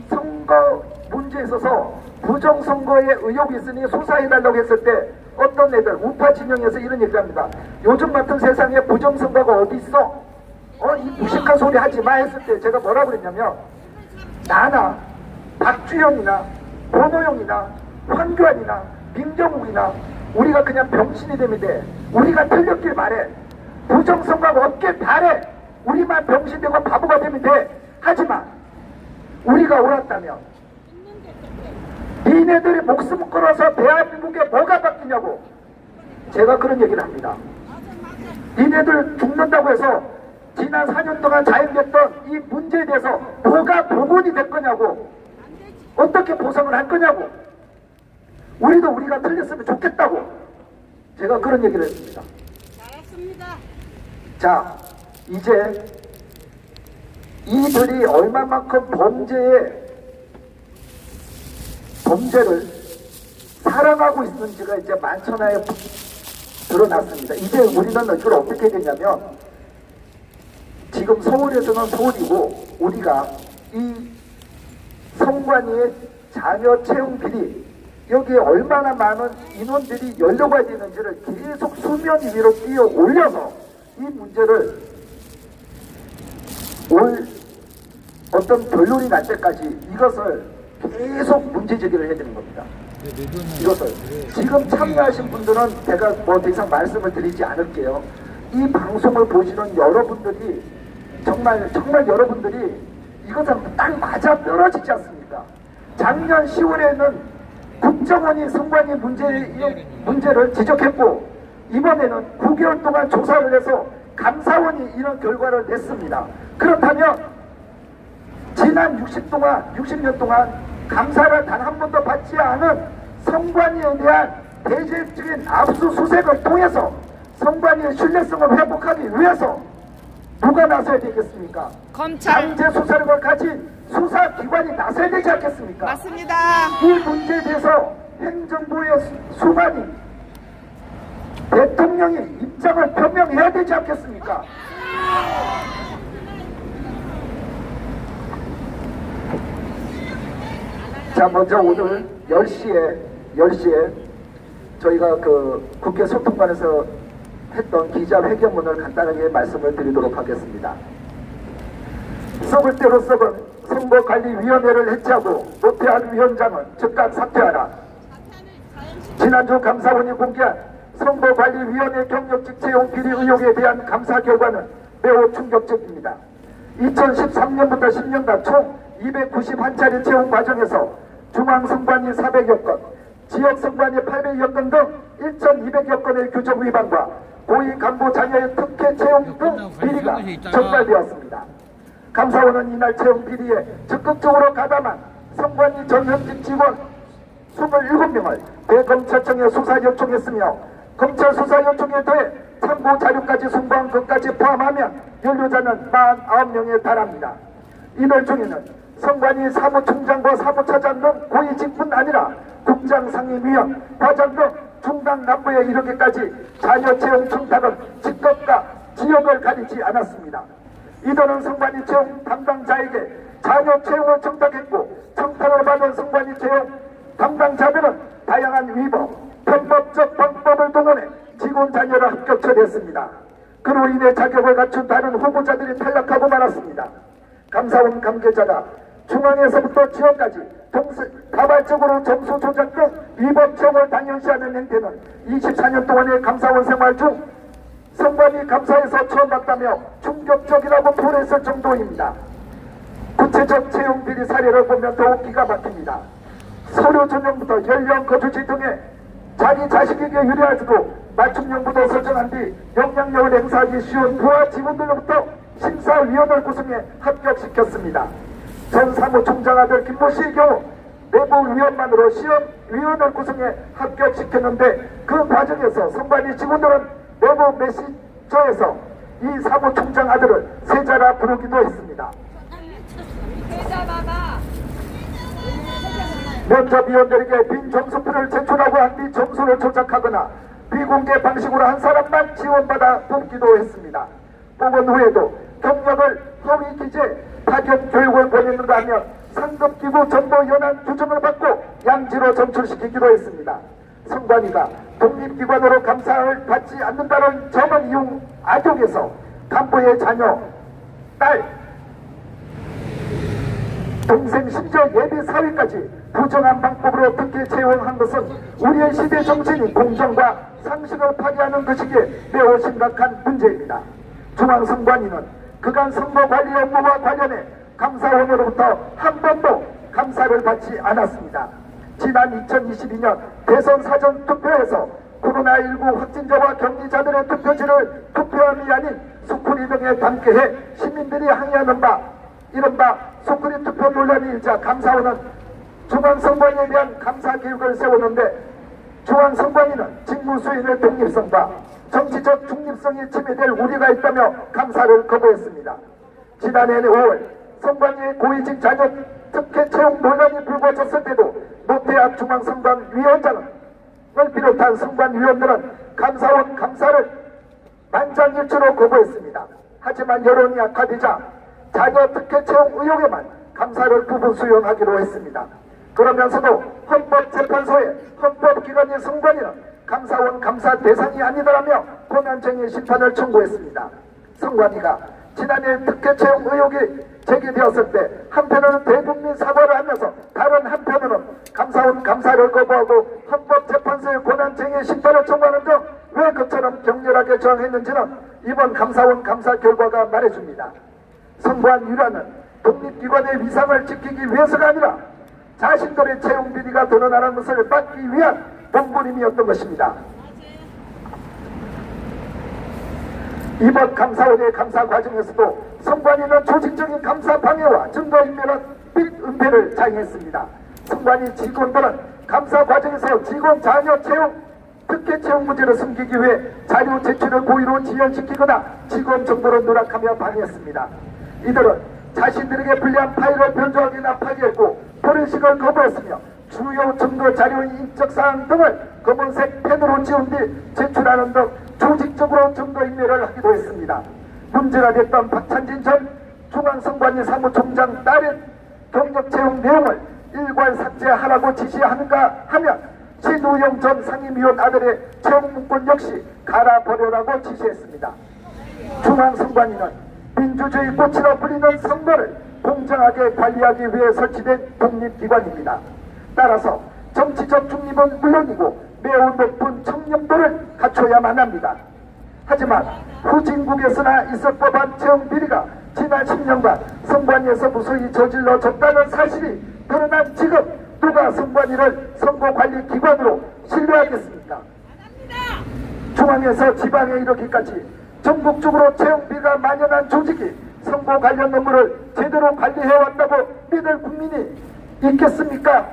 선거 문제에 있어서 부정선거에 의혹이 있으니 수사해달라고 했을 때 어떤 애들 우파 진영에서 이런 얘기를 합니다. 요즘 같은 세상에 부정선거가 어디 있어? 이 무식한 소리 하지 마 했을 때 제가 뭐라고 그랬냐면, 나나 박주영이나 권호영이나 황교안이나 민경욱이나 우리가 그냥 병신이 되면 돼. 우리가 틀렸길 바래. 부정선거가 없길 바래. 우리만 병신되고 바보가 되면 돼. 하지만 우리가 옳았다면 니네들이 목숨 걸어서 대한민국에 뭐가 바뀌냐고. 제가 그런 얘기를 합니다. 니네들 죽는다고 해서 지난 4년 동안 자행됐던 이 문제에 대해서 뭐가 복원이 될 거냐고. 어떻게 보상을 할 거냐고. 우리도 우리가 틀렸으면 좋겠다고. 제가 그런 얘기를 했습니다. 잘했습니다. 자, 이제 이들이 얼마만큼 범죄를 사랑하고 있는지가 이제 만천하에 드러났습니다. 이제 우리는 이걸 어떻게 되냐면, 지금 서울에서는 서울이고 우리가 이 선관위의 자녀 채용 비리, 여기에 얼마나 많은 인원들이 연루가 되는지를 계속 수면 위로 뛰어 올려서 이 문제를 어떤 결론이 날 때까지 이것을 계속 문제 제기를 해야 되는 겁니다. 이것을 지금 참여하신 분들은 제가 뭐 더 이상 말씀을 드리지 않을게요. 이 방송을 보시는 여러분들이 정말 여러분들이 이것은 딱 맞아 떨어지지 않습니까? 작년 10월에는 국정원이 선관위 문제를 지적했고, 이번에는 9개월 동안 조사를 해서 감사원이 이런 결과를 냈습니다. 그렇다면 지난 60년 동안 감사를 단 한 번도 받지 않은 선관위에 대한 대대적인 압수수색을 통해서 선관위의 신뢰성을 회복하기 위해서 누가 나서야 되겠습니까? 검찰. 강제 수사력을 가진 수사기관이 나서야 되지 않겠습니까? 맞습니다. 이 문제에 대해서 행정부의 수반이 대통령이 입장을 표명해야 되지 않겠습니까? 자, 먼저 오늘 10시에 저희가 그 국회 소통관에서 했던 기자회견문을 간단하게 말씀을 드리도록 하겠습니다. 썩을 대로 썩은 선거관리위원회를 해체하고 노태학 위원장은 즉각 사퇴하라. 지난주 감사원이 공개한 선거관리위원회 경력직 채용 비리 의혹에 대한 감사 결과는 매우 충격적입니다. 2013년부터 10년간 총 291차례 채용 과정에서 중앙선관위 400여 건, 지역선관위 800여 건 등 1,200여 건의 규정 위반과 고위 간부 자녀의 특혜 채용 등 비리가 적발되었습니다. 감사원은 이날 채용 비리에 적극적으로 가담한 선관위 전현직 직원 27명을 대검찰청에 수사 요청했으며 검찰 수사 요청에 더해 참고 자료까지 송부한 것까지 포함하면 연루자는 49명에 달합니다. 이들 중에는 선관위 사무총장과 사무차장 등 고위직뿐 아니라 국장 상임위원, 과장 등 중간 간부에 이르기까지 자녀 채용 청탁은 직급과 지역을 가리지 않았습니다. 이들은 선관위 채용 담당자에게 자녀 채용을 청탁했고 청탁을 받은 선관위 채용 담당자들은 다양한 위법, 편법적 방법을 동원해 직원 자녀를 합격 처리했습니다. 그로 인해 자격을 갖춘 다른 후보자들이 탈락하고 말았습니다. 감사원 관계자가 중앙에서부터 지역까지 다발적으로 점수 조작 등 위법 채용을 당연시하는 행태는 24년 동안의 감사원 생활 중 선관위 감사에서 처음 봤다며 충격적이라고 표현했을 정도입니다. 구체적 채용 비리 사례를 보면 더욱 기가 막힙니다. 서류 전형부터 연령, 거주지 등의 자기 자식에게 유리하지도 맞춤형부터 설정한 뒤 영향력을 행사하기 쉬운 부하 직원들로부터 심사위원을 구성해 합격시켰습니다. 전 사무총장 아들 김모 씨의 경우 내부위원만으로 시험위원을 구성해 합격시켰는데 그 과정에서 선관위 직원들은 내부 메시저에서 이 사무총장 아들을 세자라 부르기도 했습니다. 면접위원들에게 빈 점수표를 제출하고 한 뒤 점수를 조작하거나 비공개 방식으로 한 사람만 지원받아 뽑기도 했습니다. 뽑은 후에도 경력을 허위 기재, 파견 교육을 보냈는가 하면 상급기구 전도 연한 규정을 받고 양지로 전출시키기도 했습니다. 선관위가 독립기관으로 감사를 받지 않는다는 점을 이용 악용해서 간부의 자녀, 딸, 동생 심지어 예비 사위까지 부정한 방법으로 특혜 채용한 것은 우리의 시대 정신이 공정과 상식을 파괴하는 것이기에 매우 심각한 문제입니다. 중앙선관위는 그간 선거관리 업무와 관련해 감사원으로부터 한 번도 감사를 받지 않았습니다. 지난 2022년 대선 사전투표에서 코로나19 확진자와 격리자들의 투표지를 투표함이 아닌 수쿠리 등에 담게 해 시민들이 항의하는 바 이른바 수쿠리 투표 논란이 일자 감사원은 중앙선관위에 대한 감사 계획을 세우는데 중앙선관위는 직무수행의 독립성과 정치적 중립성이 침해될 우려가 있다며 감사를 거부했습니다. 지난해 5월 선관위의 고위직 자녀 특혜 채용 논란이 불거졌을 때도 노태학 중앙선관위원장을 비롯한 선관위원들은 감사원 감사를 만장일치로 거부했습니다. 하지만 여론이 악화되자 자녀 특혜 채용 의혹에만 감사를 부분 수용하기로 했습니다. 그러면서도 헌법재판소의 헌법기관인 선관위는 감사원 감사 대상이 아니더라며 권한쟁의 심판을 청구했습니다. 선관위가 지난해 특혜 채용 의혹이 제기되었을 때 한편으로는 대국민 사과를 하면서 다른 한편으로는 감사원 감사를 거부하고 헌법재판소의 권한쟁의 심판을 청구하는 등 왜 그처럼 격렬하게 저항했는지는 이번 감사원 감사 결과가 말해줍니다. 선관위라는 독립기관의 위상을 지키기 위해서가 아니라 자신들의 채용 비리가 드러나는 것을 막기 위한 몸부림이었던 것입니다. 이번 감사원의 감사 과정에서도 선관위는 조직적인 감사 방해와 증거인멸은 빅은폐를 자행했습니다. 선관위 직원들은 감사 과정에서 직원 자녀 채용, 특혜 채용 문제를 숨기기 위해 자료 제출을 고의로 지연시키거나 직원 정보를 누락하며 방해했습니다. 이들은 자신들에게 불리한 파일을 변조하기나 파기했고 포렌식을 거부했으며 주요 증거 자료의 인적사항 등을 검은색 펜으로 지운 뒤 제출하는 등 조직적으로 증거인멸을 하기도 했습니다. 문제가 됐던 박찬진 전 중앙선관위 사무총장 딸의 경력 채용 내용을 일괄 삭제하라고 지시하는가 하면 신우영 전 상임위원 아들의 채용 문건 역시 갈아버려라고 지시했습니다. 중앙선관위는 민주주의 꽃이라 불리는 선거를 공정하게 관리하기 위해 설치된 독립기관입니다. 따라서 정치적 중립은 물론이고 매우 높은 청렴도를 갖춰야만 합니다. 하지만 후진국에서나 있을 법한 채용 비리가 지난 10년간 선관위에서 무수히 저질러졌다는 사실이 드러난 지금 누가 선관위를 선거관리기관으로 신뢰하겠습니까? 중앙에서 지방에 이르기까지 전국적으로 채용비가 만연한 조직이 선거 관련 업무를 제대로 관리해왔다고 믿을 국민이 있겠습니까?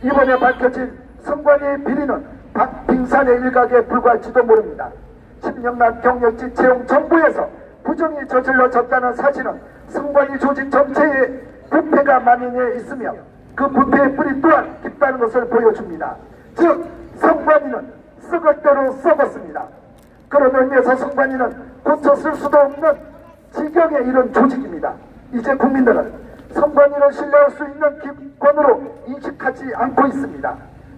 이번에 밝혀진 선관위의 비리는 박빙산의 일각에 불과할지도 모릅니다. 10년간 경력직 채용 정부에서 부정이 저질러졌다는 사실은 선관위 조직 전체에 부패가 만연해 있으며 그 부패의 뿌리 또한 깊다는 것을 보여줍니다. 즉 선관위는 썩을 대로 썩었습니다. 그런 의미에서 선관위는 고쳐 쓸 수도 없는 지경에 이른 조직입니다. 이제 국민들은 선관위를 신뢰할 수 있는 기관으로 인식하지 않고 있습니다.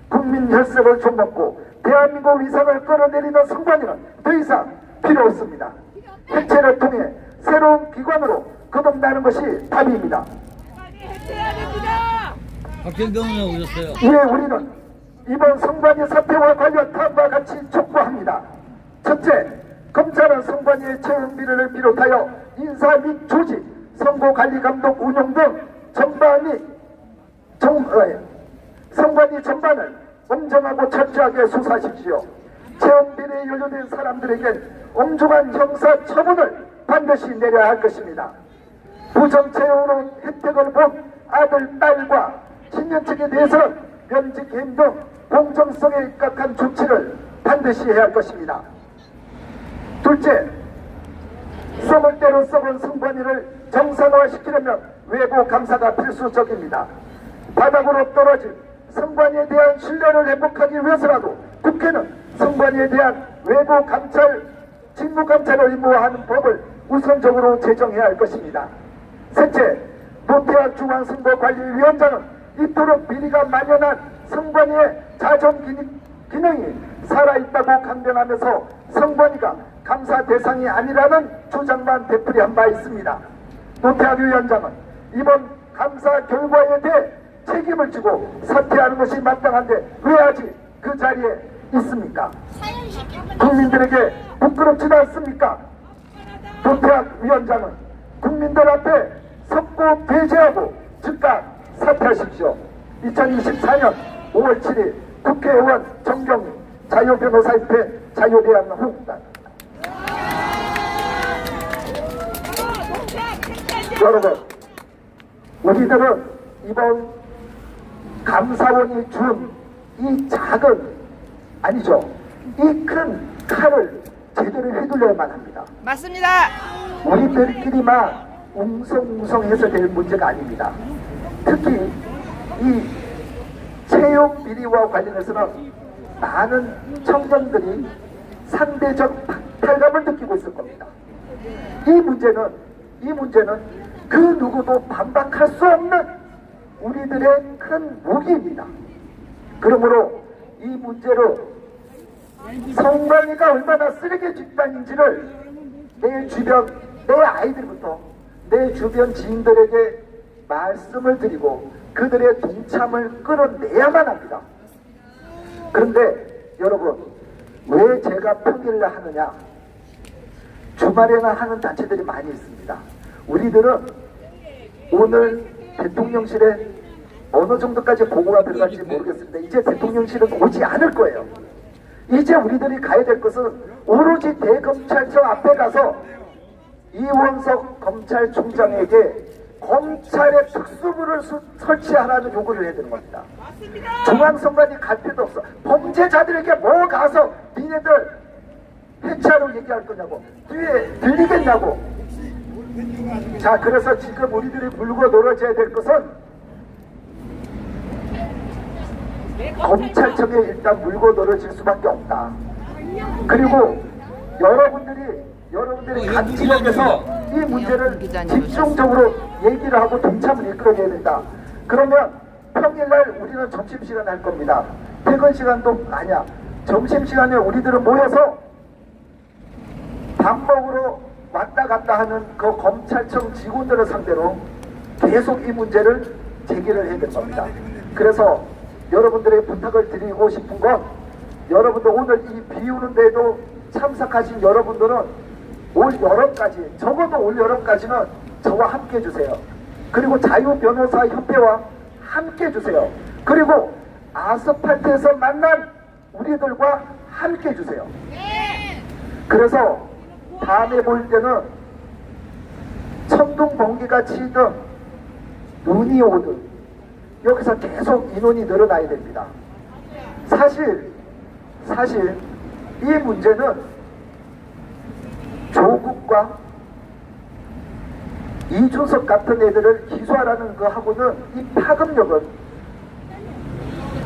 국민 혈세를 줘먹고 대한민국 위상을 끌어내리는 선관위는 더 이상 필요 없습니다. 해체를 통해 새로운 기관으로 거듭나는 것이 답입니다. 박정병원 오셨어요. 이에 우리는 이번 선관위 사태와 관련 다음과 같이 촉구합니다. 첫째, 검찰은 선관위의 채용 비리를 비롯하여 인사 및 조직, 선거관리감독 운영 등 선관위 전반을 엄정하고 철저하게 수사하십시오. 채용 비리에 연루된 사람들에게 엄중한 형사 처분을 반드시 내려야 할 것입니다. 부정 채용으로 혜택을 본 아들, 딸과 친년측에 대해서는 면직 해임 등 공정성에 입각한 조치를 반드시 해야 할 것입니다. 둘째, 썩을 대로 썩은 선관위를 정상화시키려면 외부 감사가 필수적입니다. 바닥으로 떨어진 선관위에 대한 신뢰를 회복하기 위해서라도 국회는 선관위에 대한 외부 감찰, 직무 감찰을 의무화하는 법을 우선적으로 제정해야 할 것입니다. 셋째, 노태학 중앙선거관리위원장은 이토록 비리가 만연한 선관위의 자정 기능이 살아있다고 강변하면서 선관위가 감사 대상이 아니라는 주장만 되풀이한 바 있습니다. 노태학 위원장은 이번 감사 결과에 대해 책임을 지고 사퇴하는 것이 마땅한데 왜 아직 그 자리에 있습니까? 국민들에게 부끄럽지도 않습니까? 노태학 위원장은 국민들 앞에 섰고 배제하고 즉각 사퇴하십시오. 2024년 5월 7일 국회의원 정경희 자유변호사협회 자유대한 후보단. 여러분, 우리들은 이번 감사원이 준 이 작은, 아니죠, 이 큰 칼을 제대로 휘둘러야만 합니다. 맞습니다. 우리들끼리만 웅성웅성해서 될 문제가 아닙니다. 특히 이 채용 비리와 관련해서는 많은 청년들이 상대적 박탈감을 느끼고 있을 겁니다. 이 문제는 그 누구도 반박할 수 없는 우리들의 큰 무기입니다. 그러므로 이 문제로 선관위가 얼마나 쓰레기 집단인지를 내 주변, 내 아이들부터 내 주변 지인들에게 말씀을 드리고 그들의 동참을 끌어내야만 합니다. 그런데 여러분, 왜 제가 평일날 하느냐? 주말에나 하는 단체들이 많이 있습니다. 우리들은 오늘 대통령실에 어느 정도까지 보고가 들어갈지 모르겠습니다. 이제 대통령실은 오지 않을 거예요. 이제 우리들이 가야 될 것은 오로지 대검찰청 앞에 가서 이원석 검찰총장에게 검찰의 특수부를 설치하라는 요구를 해야 되는 겁니다. 중앙선관위 갈 필요도 없어. 범죄자들에게 뭐 가서 니네들 해체하라고 얘기할 거냐고, 뒤에 들리겠냐고. 자, 그래서 지금 우리들이 물고 늘어져야 될 것은 검찰청에 일단 물고 늘어질 수밖에 없다. 그리고 여러분들이 각 지역에서 이 문제를 집중적으로 얘기를 하고 동참을 이끌어내야 된다. 그러면 평일날 우리는 점심시간 할 겁니다. 퇴근 시간도 아니야. 점심시간에 우리들은 모여서 밥 먹으러 왔다 갔다 하는 그 검찰청 직원들을 상대로 계속 이 문제를 제기를 해야 될 겁니다. 그래서 여러분들의 부탁을 드리고 싶은 건, 여러분들 오늘 이 비 오는 데도 참석하신 여러분들은 올 여름까지, 적어도 올 여름까지는 저와 함께 해주세요. 그리고 자유변호사협회와 함께 해주세요. 그리고 아스팔트에서 만난 우리들과 함께 해주세요. 그래서 다음에 볼 때는 천둥 번개가 치든 눈이 오든 여기서 계속 인원이 늘어나야 됩니다. 사실 이 문제는 조국과 이준석 같은 애들을 기소하라는 거하고는 이 파급력은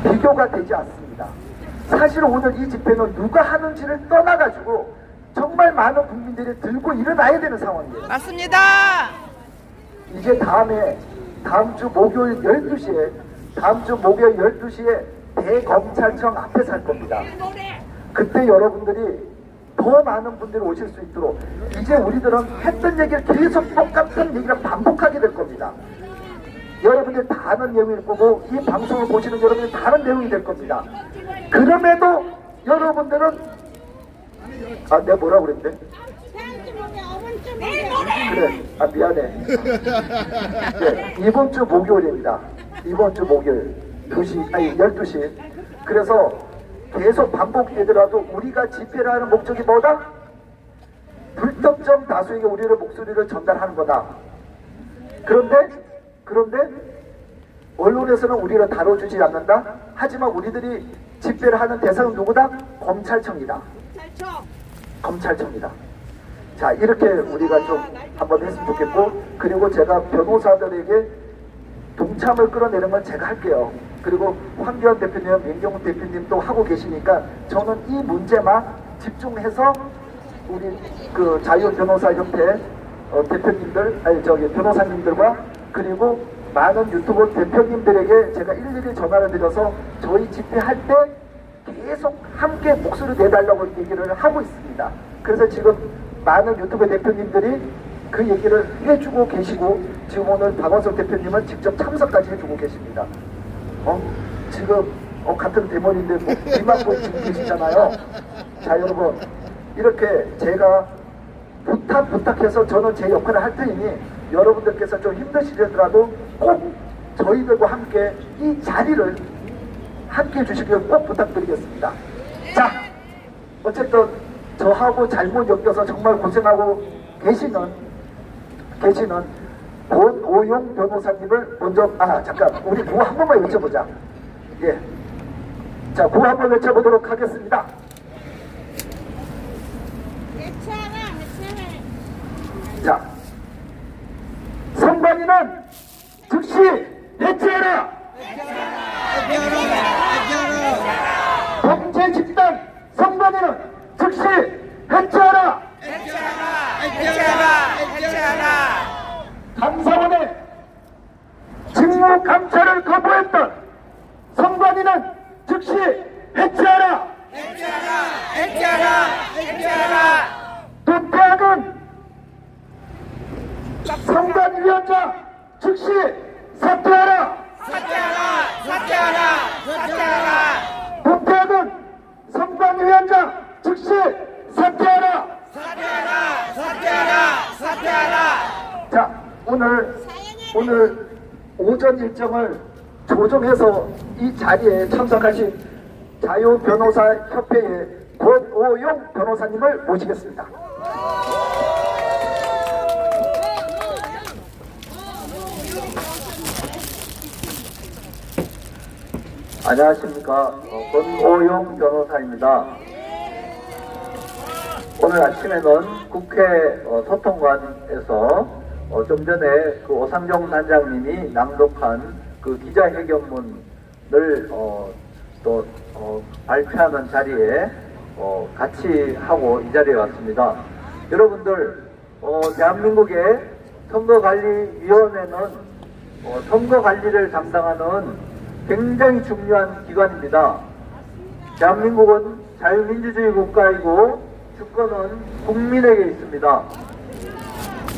비교가 되지 않습니다. 사실 오늘 이 집회는 누가 하는지를 떠나가지고 정말 많은 국민들이 들고 일어나야 되는 상황이에요. 맞습니다. 이제 다음 주 목요일 12시에 대검찰청 앞에서 할 겁니다. 그때 여러분들이 더 많은 분들이 오실 수 있도록 이제 우리들은 했던 얘기를 계속 똑같은 얘기를 반복하게 될 겁니다. 여러분들 다 아는 내용일 거고 이 방송을 보시는 여러분들 다 아는 내용이 될 겁니다. 그럼에도 여러분들은 내가 뭐라고 그랬대? 그래, 미안해. 네, 이번 주 목요일입니다. 이번 주 목요일 12시. 그래서 계속 반복되더라도 우리가 집회를 하는 목적이 뭐다? 불특정 다수에게 우리의 목소리를 전달하는 거다. 그런데 언론에서는 우리를 다뤄주지 않는다. 하지만 우리들이 집회를 하는 대상은 누구다? 검찰청이다. 검찰청이다. 자, 이렇게 우리가 좀 한번 했으면 좋겠고, 그리고 제가 변호사들에게 동참을 끌어내는 건 제가 할게요. 그리고 황교안 대표님, 민경훈 대표님도 하고 계시니까 저는 이 문제만 집중해서 우리 그 자유변호사협회 대표님들, 변호사님들과 그리고 많은 유튜브 대표님들에게 제가 일일이 전화를 드려서 저희 집회할 때 계속 함께 목소리 내달라고 얘기를 하고 있습니다. 그래서 지금 많은 유튜브 대표님들이 그 얘기를 해주고 계시고, 지금 오늘 박원석 대표님은 직접 참석까지 해주고 계십니다. 지금 같은 대머리인데 뭐 이만 보시고 계시잖아요. 자, 여러분, 이렇게 제가 부탁해서 저는 제 역할을 할 테니 여러분들께서 좀 힘드시더라도 꼭 저희들과 함께 이 자리를 함께 해주시길 꼭 부탁드리겠습니다. 자, 어쨌든 저하고 잘못 엮여서 정말 고생하고 계시는 권오용 변호사님을 먼저, 잠깐, 우리 구호 한 번만 외쳐보자. 예. 자, 구호 한 번 외쳐보도록 하겠습니다. 자, 선관위는 즉시 해체해라! 범죄 집단 선관위는 즉시 해체하라! 감사원의 직무 감찰을 거부했던 선관위는 즉시 해체하라! 도태학은 선관위원장 즉시 사퇴하라! 도태학은 선관위원장 즉시 사퇴하라! 자, 오늘 오전 일정을 조정해서 이 자리에 참석하신 자유변호사협회의 권오용 변호사님을 모시겠습니다. 안녕하십니까. 권오용 변호사입니다. 오늘 아침에는 국회 소통관에서 좀 전에 그 오상정 단장님이 낭독한 그 기자회견문을 또 발표하는 자리에 같이 하고 이 자리에 왔습니다. 여러분들, 대한민국의 선거관리위원회는 선거관리를 담당하는 굉장히 중요한 기관입니다. 대한민국은 자유민주주의 국가이고 주권은 국민에게 있습니다.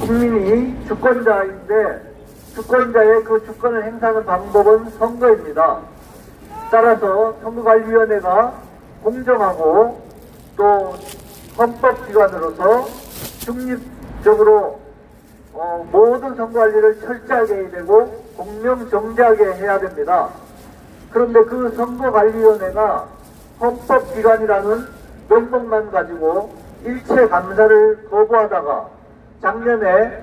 국민이 주권자인데 주권자의 그 주권을 행사하는 방법은 선거입니다. 따라서 선거관리위원회가 공정하고 또 헌법기관으로서 중립적으로 모든 선거관리를 철저하게 해야 되고 공명정대하게 해야 됩니다. 그런데 그 선거관리위원회가 헌법기관이라는 명목만 가지고 일체 감사를 거부하다가 작년에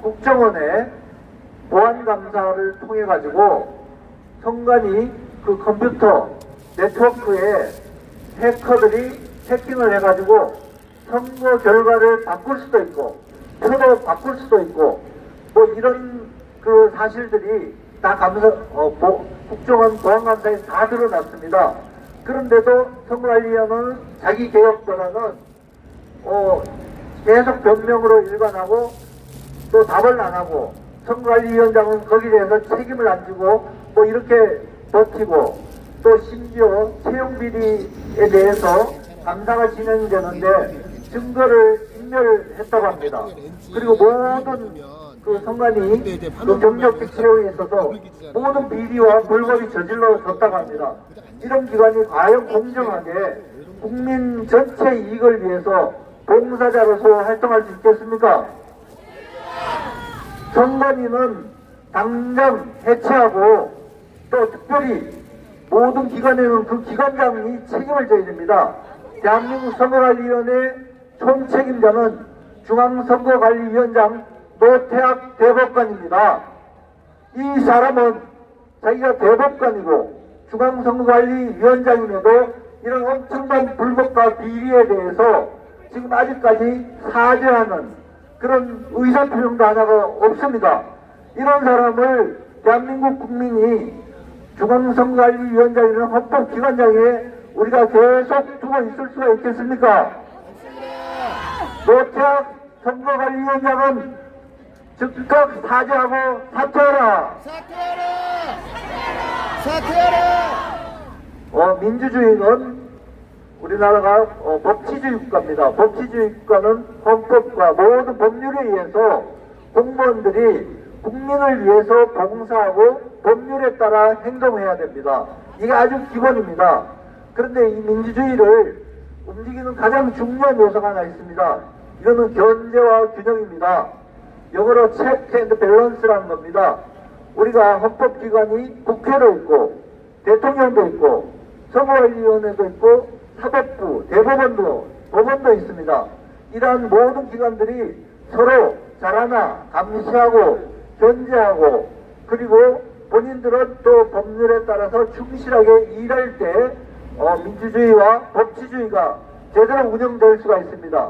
국정원의 보안감사를 통해 가지고 선관위 그 컴퓨터 네트워크에 해커들이 해킹을 해가지고 선거 결과를 바꿀 수도 있고 표도 바꿀 수도 있고 뭐 이런 그 사실들이 다 국정원 보안감사에 다 드러났습니다. 그런데도 선거관리위원회는 자기 개혁보다는 계속 변명으로 일관하고 또 답을 안 하고 선거관리위원장은 거기에 대해서 책임을 안 지고 뭐 이렇게 버티고 또 심지어 채용비리에 대해서 감사가 진행이 되는데 증거를 인멸했다고 합니다. 그리고 모든 그 선관위 그 경력직 채용에 있어서 모든 비리와 불법이 저질러졌다고 합니다. 이런 기관이 과연 공정하게 국민 전체 이익을 위해서 봉사자로서 활동할 수 있겠습니까? 선관위는 당장 해체하고 또 특별히 모든 기관에는 그 기관장이 책임을 져야 됩니다. 대한민국 선거관리위원회 총책임자는 중앙선거관리위원장 노태학 대법관입니다. 이 사람은 자기가 대법관이고 중앙선거관리위원장임에도 이런 엄청난 불법과 비리에 대해서 지금 아직까지 사죄하는 그런 의사표명도 하나가 없습니다. 이런 사람을 대한민국 국민이 중앙선거관리위원장이라는 헌법기관장에 우리가 계속 두고 있을 수가 있겠습니까? 노태학 선거관리위원장은 즉각 사죄하고 사퇴하라! 사퇴하라! 민주주의는 우리나라가 법치주의 국가입니다. 법치주의 국가는 헌법과 모든 법률에 의해서 공무원들이 국민을 위해서 봉사하고 법률에 따라 행동해야 됩니다. 이게 아주 기본입니다. 그런데 이 민주주의를 움직이는 가장 중요한 요소가 하나 있습니다. 이거는 견제와 균형입니다. 영어로 체크 앤드 밸런스라는 겁니다. 우리가 헌법기관이 국회도 있고 대통령도 있고 선거관리위원회도 있고 사법부, 대법원도, 법원도 있습니다. 이러한 모든 기관들이 서로 잘하나 감시하고 견제하고 그리고 본인들은 또 법률에 따라서 충실하게 일할 때 민주주의와 법치주의가 제대로 운영될 수가 있습니다.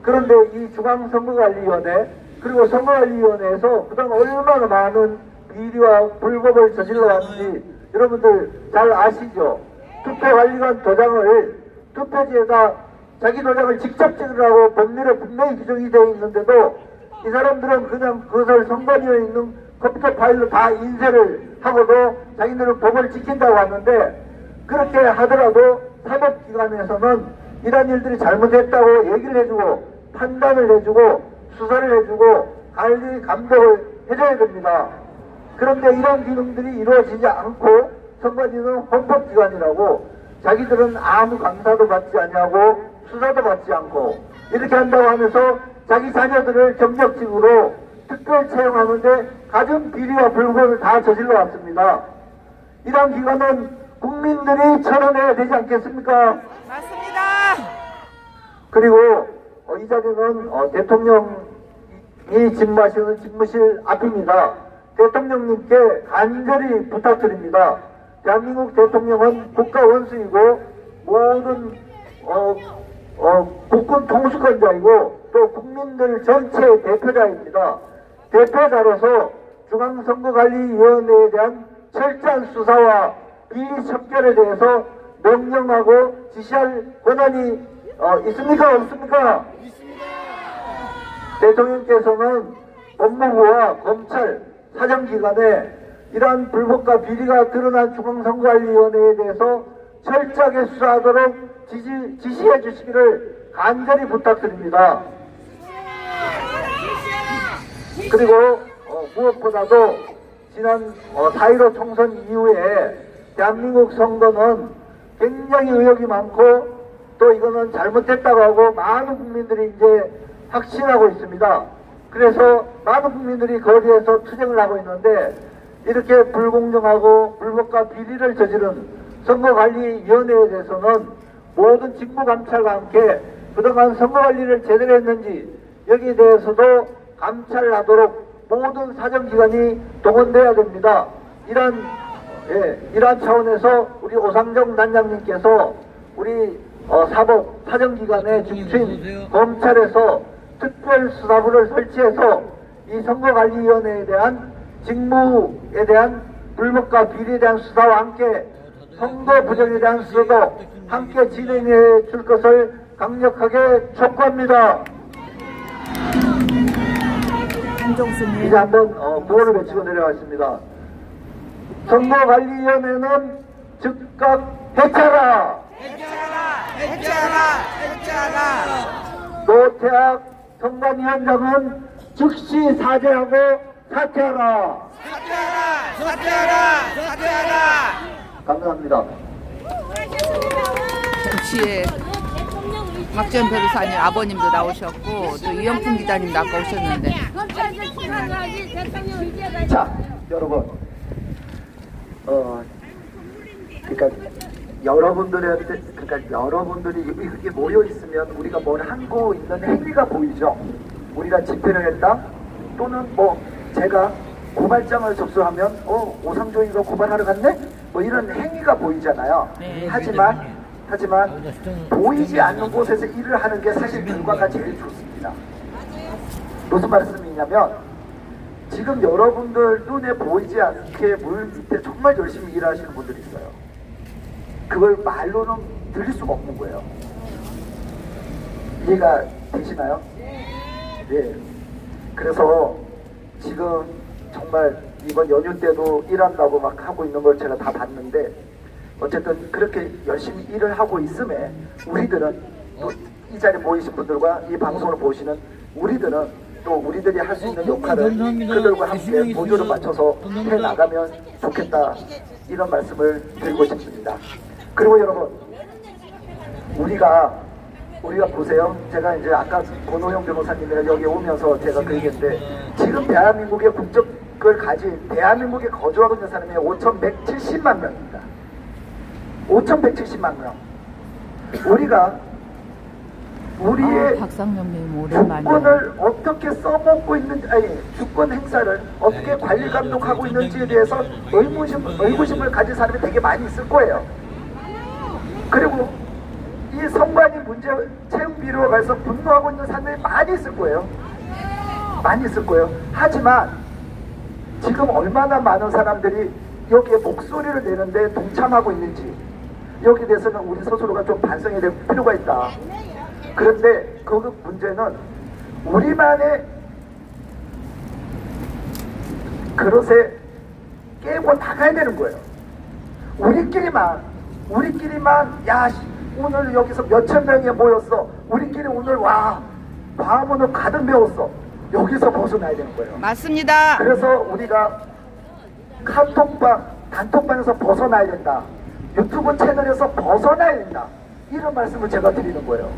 그런데 이 중앙선거관리위원회 그리고 선거관리위원회에서 그동안 얼마나 많은 비리와 불법을 저질러 왔는지 여러분들 잘 아시죠? 투표관리관 도장을 투표지에다 자기 도장을 직접 찍으라고 법률에 분명히 규정이 되어 있는데도 이 사람들은 그냥 그것을 선관위에 있는 컴퓨터 파일로 다 인쇄를 하고도 자기들은 법을 지킨다고 하는데 그렇게 하더라도 사법기관에서는 이런 일들이 잘못했다고 얘기를 해주고 판단을 해주고 수사를 해주고 관리 감독을 해줘야 됩니다. 그런데 이런 기능들이 이루어지지 않고 선관위는 헌법기관이라고 자기들은 아무 감사도 받지 아니하고 수사도 받지 않고 이렇게 한다고 하면서 자기 자녀들을 경력직으로 특별 채용하는데 가진 비리와 불법을 다 저질러 왔습니다. 이런 기관은 국민들이 철원해야 되지 않겠습니까? 맞습니다. 그리고 이 자리는 대통령이 집무하시는 집무실 앞입니다. 대통령님께 간절히 부탁드립니다. 대한민국 대통령은 국가 원수이고 모든 국군 통수권자이고 또 국민들 전체의 대표자입니다. 대표자로서 중앙선거관리위원회에 대한 철저한 수사와 비리 척결에 대해서 명령하고 지시할 권한이 있습니까? 없습니까? 있습니다. 대통령께서는 법무부와 검찰, 사정기관에 이러한 불법과 비리가 드러난 중앙선거관리위원회에 대해서 철저하게 수사하도록 지시해 주시기를 간절히 부탁드립니다. 그리고 무엇보다도 지난 4.15 총선 이후에 대한민국 선거는 굉장히 의혹이 많고 또 이거는 잘못됐다고 하고 많은 국민들이 이제 확신하고 있습니다. 그래서 많은 국민들이 거기에서 투쟁을 하고 있는데 이렇게 불공정하고 불법과 비리를 저지른 선거관리위원회에 대해서는 모든 직무감찰과 함께 그동안 선거관리를 제대로 했는지 여기에 대해서도 감찰하도록 모든 사정기관이 동원돼야 됩니다. 이러한 차원에서 우리 오상정 단장님께서 우리 사법 사정기관의 중추인 검찰에서 특별수사부를 설치해서 이 선거관리위원회에 대한 직무에 대한 불법과 비리에 대한 수사와 함께 선거 부정에 대한 수사도 함께 진행해 줄 것을 강력하게 촉구합니다. 이제 한번 구호를 외치고 내려가겠습니다. 선거관리위원회는 즉각 해체하라! 노태악 선관위원장은 즉시 사죄하고 사퇴하라! 감사합니다. 정치에 박지원 변호사님 아버님도 나오셨고 또 이영풍 기자님도 아까 오셨는데. 자, 여러분, 여러분들이 이렇게 모여 있으면 우리가 뭘 하고 있는 행위가 보이죠. 우리가 집회를 했다, 또는 제가 고발장을 접수하면 오상종이가 고발하러 갔네, 이런 행위가 보이잖아요. 하지만 보이지 않는 곳에서 일을 하는 게 사실 결과가 제일 좋습니다. 무슨 말씀이냐면, 지금 여러분들 눈에 보이지 않게 물 밑에 정말 열심히 일하시는 분들이 있어요. 그걸 말로는 들릴 수가 없는 거예요. 이해가 되시나요? 네. 그래서 지금 정말 이번 연휴 때도 일한다고 막 하고 있는 걸 제가 다 봤는데, 어쨌든 그렇게 열심히 일을 하고 있음에 우리들은 또 이 자리에 모이신 분들과 이 방송을 보시는 우리들은 또 우리들이 할 수 있는 역할을 그들과 함께 보조를 맞춰서 해나가면 좋겠다, 이런 말씀을 드리고 싶습니다. 그리고 여러분, 우리가 보세요. 제가 이제 아까 권호영 변호사님이랑 여기 오면서 제가 그 얘기했는데, 지금 대한민국의 국적을 가진 대한민국에 거주하고 있는 사람이 5,170만 명입니다. 5,170만 명. 우리가 우리의 주권을 어떻게 써먹고 있는지, 주권 행사를 어떻게 관리 감독하고 있는지에 대해서 의구심을 가진 사람이 되게 많이 있을 거예요. 그리고 이 선관위 문제 채용 비리와 관해서 분노하고 있는 사람들이 많이 있을 거예요. 하지만 지금 얼마나 많은 사람들이 여기에 목소리를 내는데 동참하고 있는지, 여기에 대해서는 우리 스스로가 좀 반성해야 될 필요가 있다. 그런데 그 문제는 우리만의 그릇에 깨고 나가야 되는 거예요. 우리끼리만 오늘 여기서 몇천 명이 모였어, 우리끼리 오늘 과문을 가득 메웠어, 여기서 벗어나야 되는 거예요. 맞습니다. 그래서 우리가 카톡방, 단톡방에서 벗어나야 된다, 유튜브 채널에서 벗어나야 된다, 이런 말씀을 제가 드리는 거예요.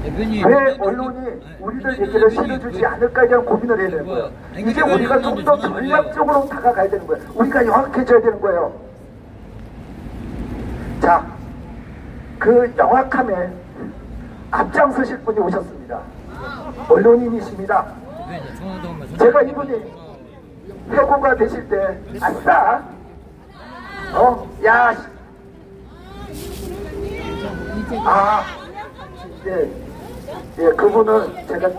왜 언론이 우리들 얘기를 실어주지 않을까에 대한 고민을 해야 되는 거예요. 이제 우리가 좀 더 전략적으로 다가가야 되는 거예요. 우리가 영악해져야 되는 거예요. 자, 그 영악함에 앞장서실 분이 오셨습니다. 언론인이십니다. 제가 이분이 회고가 되실 때, 아싸! 그분은 제가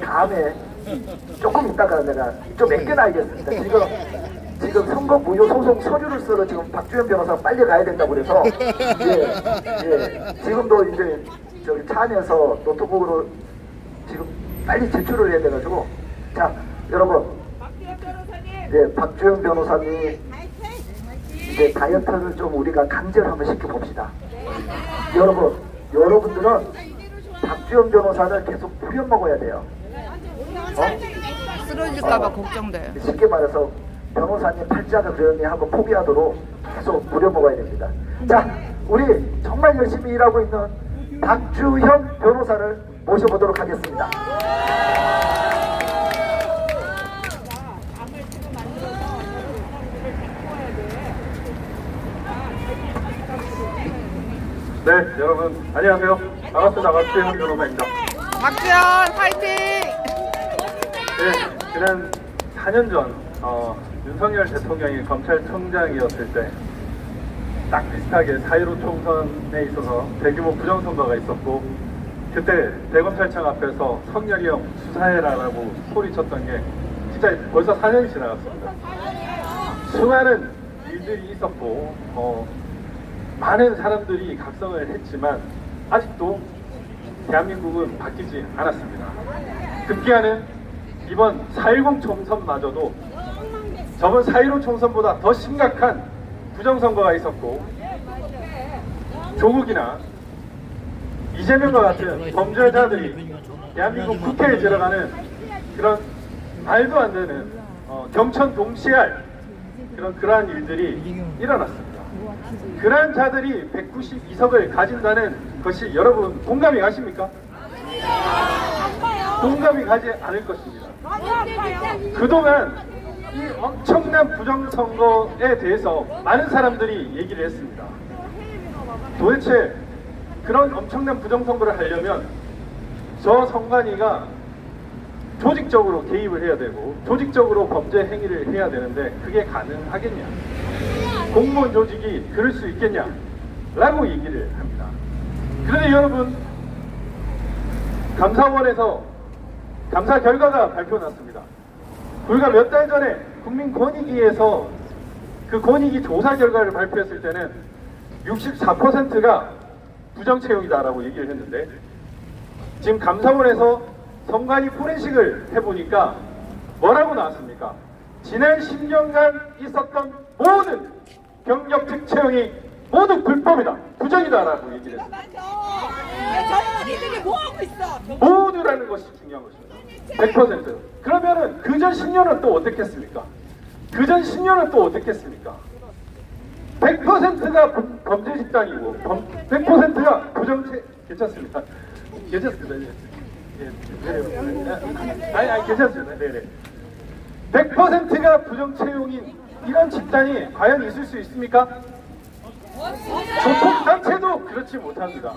다음에 조금 있다가 내가 좀 맡겨놔야겠습니다. 지금 선거 무효 소송 서류를 쓰러 지금 박주현 변호사가 빨리 가야 된다고 그래서, 지금도 이제 저기 차 안에서 노트북으로 지금 빨리 제출을 해야 돼가지고, 자, 여러분, 박주현 변호사님 이제 다이어트를 좀 우리가 강제로 한번 시켜봅시다. 여러분들은 박주현 변호사를 계속 부려먹어야 돼요. 쓰러질까봐 걱정돼요. 쉽게 말해서 변호사님 팔자가 그러니 하고 포기하도록 계속 부려먹어야 됩니다. 자, 우리 정말 열심히 일하고 있는 박주현 변호사를 모셔보도록 하겠습니다. 네, 여러분 안녕하세요. 반갑습니다. 박지현 변호사입니다. 박지현 파이팅! 네, 지난 4년 전 윤석열 대통령이 검찰총장이었을 때 딱 비슷하게 4.15 총선에 있어서 대규모 부정선거가 있었고 그때 대검찰청 앞에서 성렬이 형 수사해라라고 소리쳤던 게 진짜 벌써 4년이 지나갔습니다. 수많은 일들이 있었고 많은 사람들이 각성을 했지만 아직도 대한민국은 바뀌지 않았습니다. 급기야는 이번 4.10 총선마저도 저번 4.15 총선보다 더 심각한 부정선거가 있었고 조국이나 이재명과 같은 범죄자들이 대한민국 국회에 들어가는 그런 말도 안 되는 경천 동시할 그러한 일들이 일어났습니다. 그러한 자들이 192석을 가진다는 것이 여러분 공감이 가십니까? 공감이 가지 않을 것입니다. 그동안 이 엄청난 부정선거에 대해서 많은 사람들이 얘기를 했습니다. 도대체 그런 엄청난 부정선거를 하려면 저 선관위가 조직적으로 개입을 해야 되고 조직적으로 범죄 행위를 해야 되는데 그게 가능하겠냐? 공무원 조직이 그럴 수 있겠냐? 라고 얘기를 합니다. 그런데 여러분, 감사원에서 감사 결과가 발표났습니다. 불과 몇 달 전에 국민권익위에서 그 권익위 조사 결과를 발표했을 때는 64%가 부정채용이다라고 얘기를 했는데 지금 감사원에서 선관위 포렌식을 해보니까 뭐라고 나왔습니까? 지난 10년간 있었던 모든 경력직 채용이 모두 불법이다, 부정이다라고 얘기를 했습니다. 저희들이 뭐 하고 있어? 모두라는 것이 중요한 것입니다. 100%. 그러면은 그전 10년은 또 어떻겠습니까? 그전 10년은 또 어떻겠습니까? 100%가 범죄 집단이고 100%가 부정체 괜찮습니다. 괜찮습니다. 아니 괜찮습니다. 네네. 100%가 부정채용인 이런 집단이 과연 있을 수 있습니까? 소통단체도 그렇지 못합니다.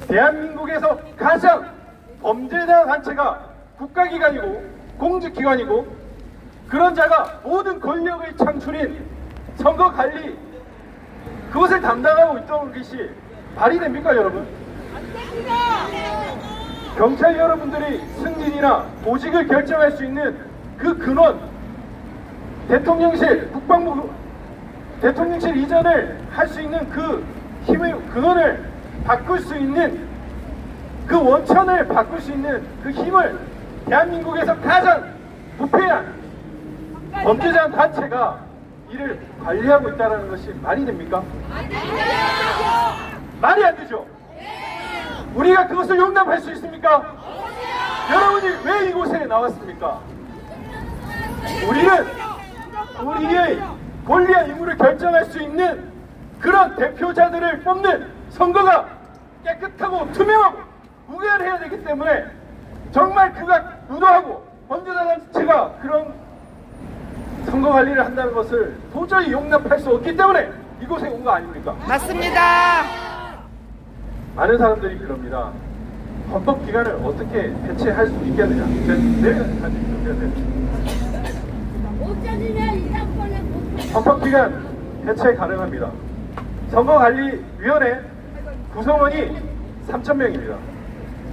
대한민국에서 가장 범죄자 단체가 국가기관이고 공직기관이고 그런 자가 모든 권력의 창출인 선거관리 그것을 담당하고 있던 것이 말이 됩니까 여러분? 경찰 여러분들이 승진이나 보직을 결정할 수 있는 그 근원 대통령실 국방부 대통령실 이전을 할 수 있는 그 힘의 근원을 바꿀 수 있는 그 원천을 바꿀 수 있는 그 힘을 대한민국에서 가장 부패한 범죄자 단체가 이를 관리하고 있다는 것이 말이 됩니까? 말이 안 되죠? 우리가 그것을 용납할 수 있습니까? 여러분이 왜 이곳에 나왔습니까? 우리는 우리의 권리와 의무를 결정할 수 있는 그런 대표자들을 뽑는 선거가 깨끗하고 투명하고 무결해야 되기 때문에 정말 그가 의도하고 범죄자 단체가 그런 선거 관리를 한다는 것을 도저히 용납할 수 없기 때문에 이곳에 온 거 아닙니까? 맞습니다. 많은 사람들이 그럽니다. 헌법기관을 어떻게 해체할 수 있겠느냐. 헌법기관 해체 가능합니다. 선거관리위원회 구성원이 3,000명입니다.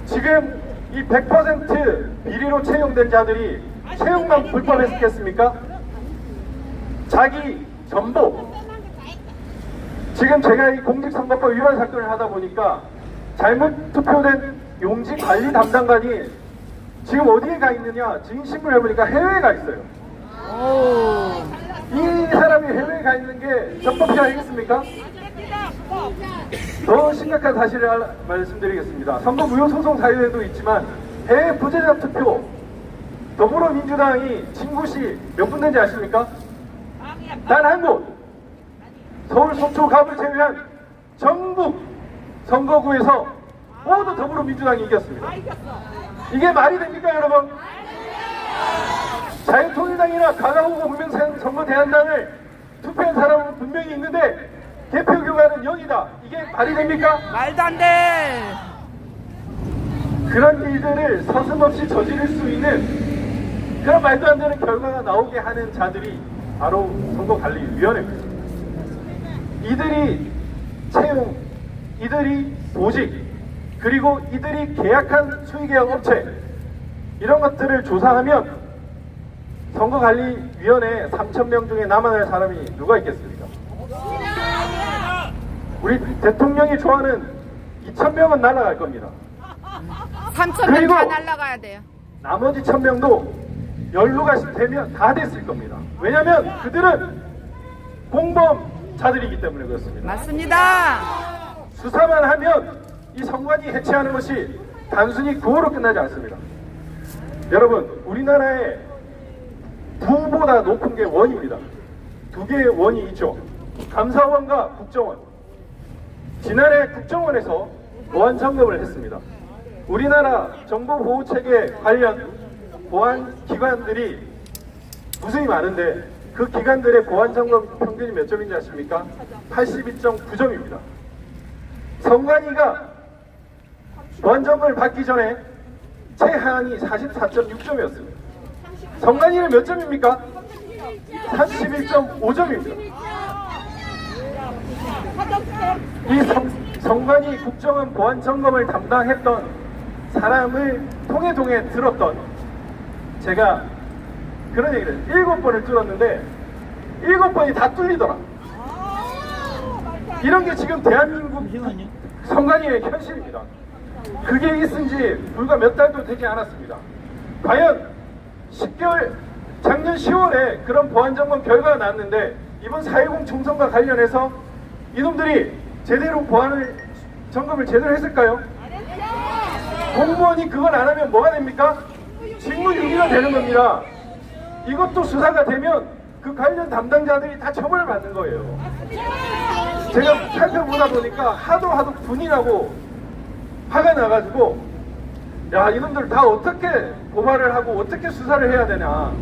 지금 이 100% 비리로 채용된 자들이 채용만 불법했겠습니까? 자기 전보 지금 제가 이 공직선거법 위반 사건을 하다 보니까 잘못 투표된 용지 관리 담당관이 지금 어디에 가 있느냐 지금 신문을 해보니까 해외에 가 있어요. 이 사람이 해외에 가 있는 게 적법히 아니겠습니까? 더 심각한 사실을 말씀드리겠습니다. 선거 무효 소송 사유에도 있지만 해외 부재자 투표 더불어민주당이 진 곳이 몇 군데인지 아십니까? 단 한 곳. 서울 속초 갑을 제외한 전국 선거구에서 모두 더불어민주당이 이겼습니다. 이게 말이 됩니까 여러분? 자유통일당이나 가가호고 공명선거대안당을 투표한 사람은 분명히 있는데 개표 결과는 0이다. 이게 말이 됩니까? 말도 안 돼. 그런 일들을 서슴없이 저지를 수 있는 그런 말도 안 되는 결과가 나오게 하는 자들이 바로 선거관리위원회입니다. 이들이 채용, 이들이 보직, 그리고 이들이 계약한 수의계약 업체 이런 것들을 조사하면 선거관리위원회 3,000명 중에 남아날 사람이 누가 있겠습니까? 우리 대통령이 좋아하는 2,000명은 날아갈 겁니다. 3,000명 다 날라가야 돼요. 나머지 1,000명도 연루가 되면 다 됐을 겁니다. 왜냐하면 그들은 공범자들이기 때문에 그렇습니다. 맞습니다. 수사만 하면 이 선관위 해체하는 것이 단순히 구호로 끝나지 않습니다. 여러분, 우리나라에 부보다 높은 게 원입니다. 두 개의 원이 있죠. 감사원과 국정원. 지난해 국정원에서 보안 점검을 했습니다. 우리나라 정보보호체계 관련 보안 기관들이 무수히 많은데 그 기관들의 보안 점검 평균이 몇 점인지 아십니까? 82.9점입니다. 선관위가 보안 점검을 받기 전에 최하한이 44.6점이었습니다. 선관위는 몇 점입니까? 31.5점입니다. 이 선관위 국정원 보안 점검을 담당했던 사람을 통해 들었던 제가 그런 얘기를 7번을 뚫었는데 7번이 다 뚫리더라. 이런 게 지금 대한민국 선관위의 현실입니다. 그게 있은 지 불과 몇 달도 되지 않았습니다. 과연 10개월, 작년 10월에 그런 보안점검 결과가 나왔는데 이번 4.10 총선과 관련해서 이놈들이 제대로 보안을 점검을 제대로 했을까요? 공무원이 그걸 안 하면 뭐가 됩니까? 직무유기가 되는 겁니다. 이것도 수사가 되면 그 관련 담당자들이 다 처벌을 받는 거예요. 제가 살펴보다 보니까 하도 분이 나고 화가 나가지고 야, 이놈들 다 어떻게 고발을 하고 어떻게 수사를 해야 되나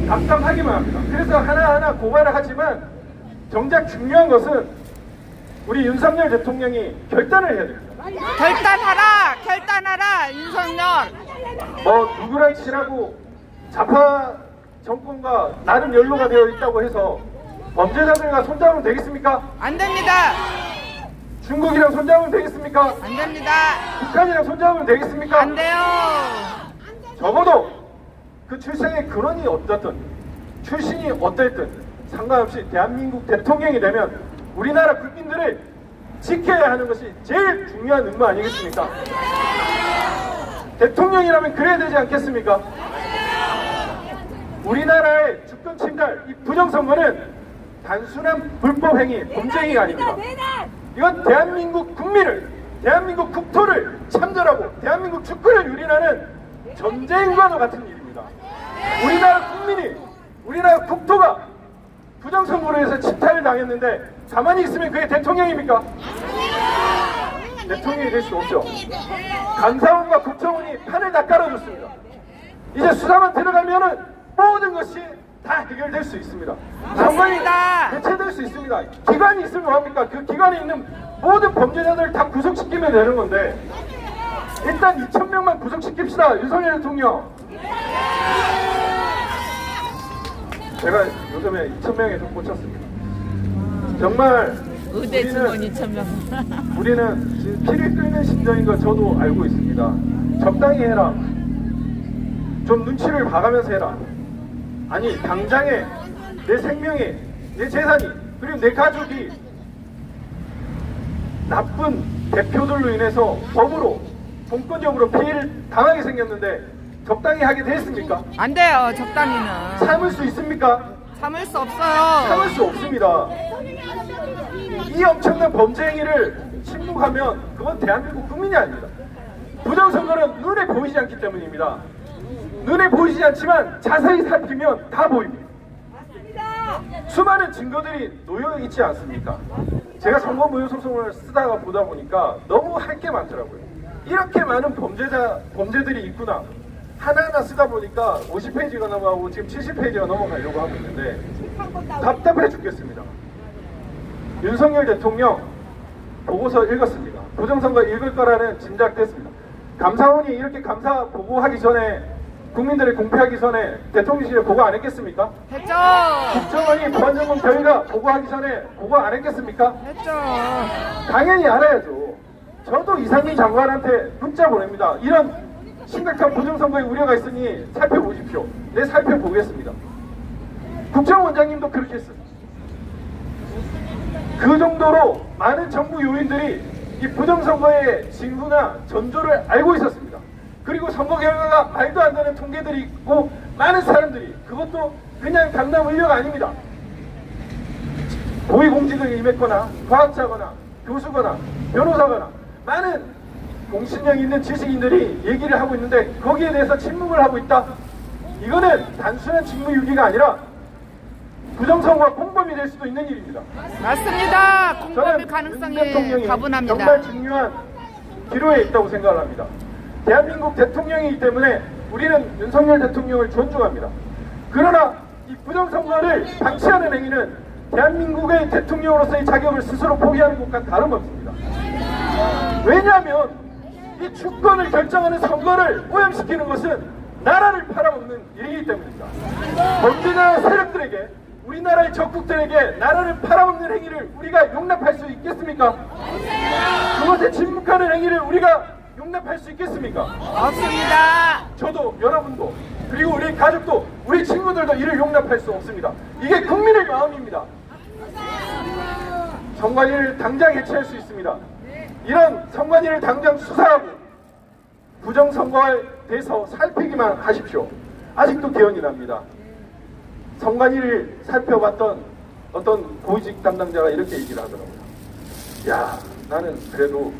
답답하기만 합니다. 그래서 하나하나 고발을 하지만 정작 중요한 것은 우리 윤석열 대통령이 결단을 해야 됩니다. 결단하라 윤석열. 누구랑 친하고 좌파 정권과 나름 연루가 되어 있다고 해서 범죄자들과 손잡으면 되겠습니까? 안 됩니다. 중국이랑 손잡으면 되겠습니까? 안 됩니다. 북한이랑 손잡으면 되겠습니까? 안 돼요. 적어도 그 출생의 근원이 어떻든 출신이 어땠든 상관없이 대한민국 대통령이 되면 우리나라 국민들을 지켜야 하는 것이 제일 중요한 의무 아니겠습니까? 대통령이라면 그래야 되지 않겠습니까? 우리나라의 주권 침탈, 이 부정선거는 단순한 불법 행위, 범죄 행위가 아닙니다. 이건 대한민국 국민을, 대한민국 국토를 참전하고 대한민국 주권을 유린하는 전쟁과도 같은 일입니다. 우리나라 국민이, 우리나라 국토가 부정선거로 해서 침탈을 당했는데 가만히 있으면 그게 대통령입니까? 대통령이 될 수 없죠. 감사원과 국정원이 판을 다 깔아줬습니다. 이제 수사만 들어가면은 모든 것이 다 해결될 수 있습니다. 선관위 대체될 수 있습니다. 기관이 있으면 뭐합니까? 그 기관에 있는 모든 범죄자들을 다 구속시키면 되는 건데 일단 2,000명만 구속시킵시다. 윤석열 대통령. 제가 요즘에 2,000명에 좀 꽂혔습니다. 정말 의대 직원 2,000명. 우리는 지금 피를 끓는 심정인 거 저도 알고 있습니다. 적당히 해라. 좀 눈치를 봐가면서 해라. 아니 당장에 내 생명이, 내 재산이, 그리고 내 가족이 나쁜 대표들로 인해서 법으로 공권력으로 피해를 당하게 생겼는데 적당히 하게 됐습니까? 안 돼요. 적당히는. 참을 수 있습니까? 참을 수 없어요. 참을 수 없습니다. 이 엄청난 범죄 행위를 침묵하면 그건 대한민국 국민이 아닙니다. 부정선거는 눈에 보이지 않기 때문입니다. 눈에 보이지 않지만 자세히 살피면 다 보입니다. 수많은 증거들이 놓여 있지 않습니까? 제가 선거무효소송을 쓰다가 보다 보니까 너무 할 게 많더라고요. 이렇게 많은 범죄들이 있구나. 하나하나 쓰다 보니까 50페이지가 넘어가고 지금 70페이지가 넘어가려고 하고 있는데 답답해 죽겠습니다. 윤석열 대통령 보고서 읽었습니다. 부정선거 읽을 거라는 짐작됐습니다. 감사원이 이렇게 감사 보고하기 전에, 국민들이 공표하기 전에 대통령실에 보고 안 했겠습니까? 했죠. 국정원이 보안정권 결과 보고하기 전에 보고 안 했겠습니까? 했죠. 당연히 알아야죠. 저도 이상민 장관한테 문자 보냅니다. 이런 심각한 부정선거의 우려가 있으니 살펴보십시오. 네, 살펴보겠습니다. 국정원장님도 그렇게 했어요. 그 정도로 많은 정부 요인들이 이 부정선거의 징후나 전조를 알고 있었습니다. 그리고 선거 결과가 말도 안 되는 통계들이 있고, 많은 사람들이, 그것도 그냥 강남 의료가 아닙니다. 고위공직을 임했거나 과학자거나 교수거나 변호사거나 많은 공신력 있는 지식인들이 얘기를 하고 있는데, 거기에 대해서 침묵을 하고 있다. 이거는 단순한 직무유기가 아니라 부정선거가 공범이 될 수도 있는 일입니다. 맞습니다. 공범일 저는 윤 가능성이 대통령이 가분합니다. 정말 중요한 기로에 있다고 생각을 합니다. 대한민국 대통령이기 때문에 우리는 윤석열 대통령을 존중합니다. 그러나 이 부정선거를 방치하는 행위는 대한민국의 대통령으로서의 자격을 스스로 포기하는 것과 다름없습니다. 왜냐하면 이 주권을 결정하는 선거를 오염시키는 것은 나라를 팔아먹는 일이기 때문입니다. 범죄자 세력들에게, 우리나라의 적국들에게 나라를 팔아먹는 행위를 우리가 용납할 수 있겠습니까? 그것에 침묵하는 행위를 우리가 용납할 수 있겠습니까? 없습니다. 저도, 여러분도, 그리고 우리 가족도, 우리 친구들도 이를 용납할 수 없습니다. 이게 국민의 마음입니다. 선관위를 당장 해체할 수 있습니다. 이런 선관위를 당장 수사하고 부정선거에 대해서 살피기만 하십시오. 아직도 기억이 납니다. 선관위를 살펴봤던 어떤 고위직 담당자가 이렇게 얘기를 하더라고요. 야, 나는 그래도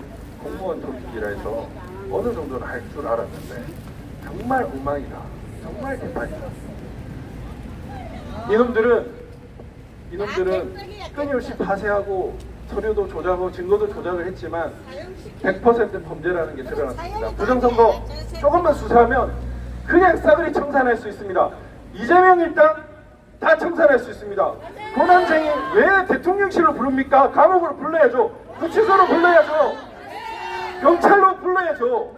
공무원 조직이라 해서 어느 정도는 할 줄 알았는데 정말 엉망이다. 정말 개판이다. 이놈들은 끊임없이 파쇄하고 서류도 조작하고 증거도 조작을 했지만 100% 범죄라는 게 드러났습니다. 부정선거 조금만 수사하면 그냥 싸그리 청산할 수 있습니다. 이재명 일당 다 청산할 수 있습니다. 고난쟁이 왜 대통령실로 부릅니까? 감옥으로 불러야죠. 구치소로 불러야죠. 경찰로 불러야죠.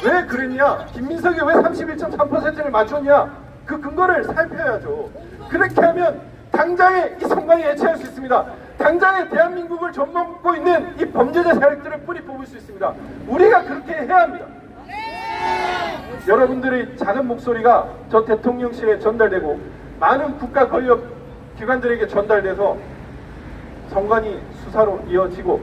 왜 그랬냐? 김민석이 왜 31.3%를 맞췄냐? 그 근거를 살펴야죠. 그렇게 하면 당장에 이 선관위 해체할 수 있습니다. 당장에 대한민국을 접먹고 있는 이 범죄자 세력들을 뿌리 뽑을 수 있습니다. 우리가 그렇게 해야 합니다. 여러분들의 작은 목소리가 저 대통령실에 전달되고 많은 국가 권력 기관들에게 전달돼서 선관위 수사로 이어지고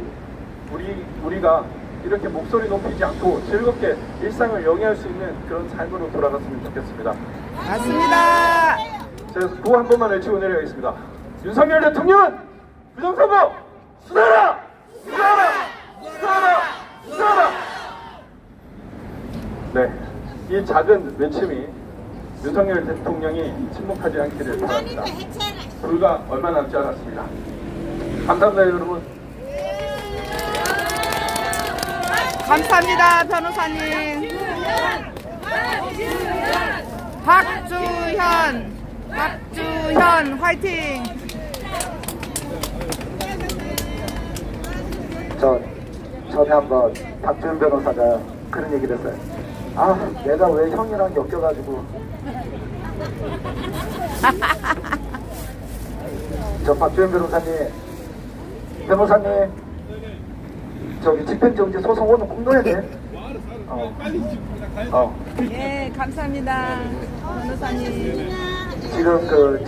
우리가 이렇게 목소리 높이지 않고 즐겁게 일상을 영위할 수 있는 그런 삶으로 돌아갔으면 좋겠습니다. 맞습니다. 제가 구호 한 번만 외치고 내려가겠습니다. 윤석열 대통령은 부정선거 수사하라! 수사하라! 수사하라! 수사하라! 네, 이 작은 외침이 윤석열 대통령이 침묵하지 않기를 바랍니다. 불과 얼마 남지 않았습니다. 감사합니다, 여러분. 감사합니다, 변호사님. 박주현 화이팅. 전에 한번 박주현 변호사가 그런 얘기를 했어요. 아, 내가 왜 형이랑 엮여가지고 저 박주현 변호사님 저기 집행정지 소송 오늘 꼭 넣어야 돼. 예, 감사합니다, 변호사님. 지금 그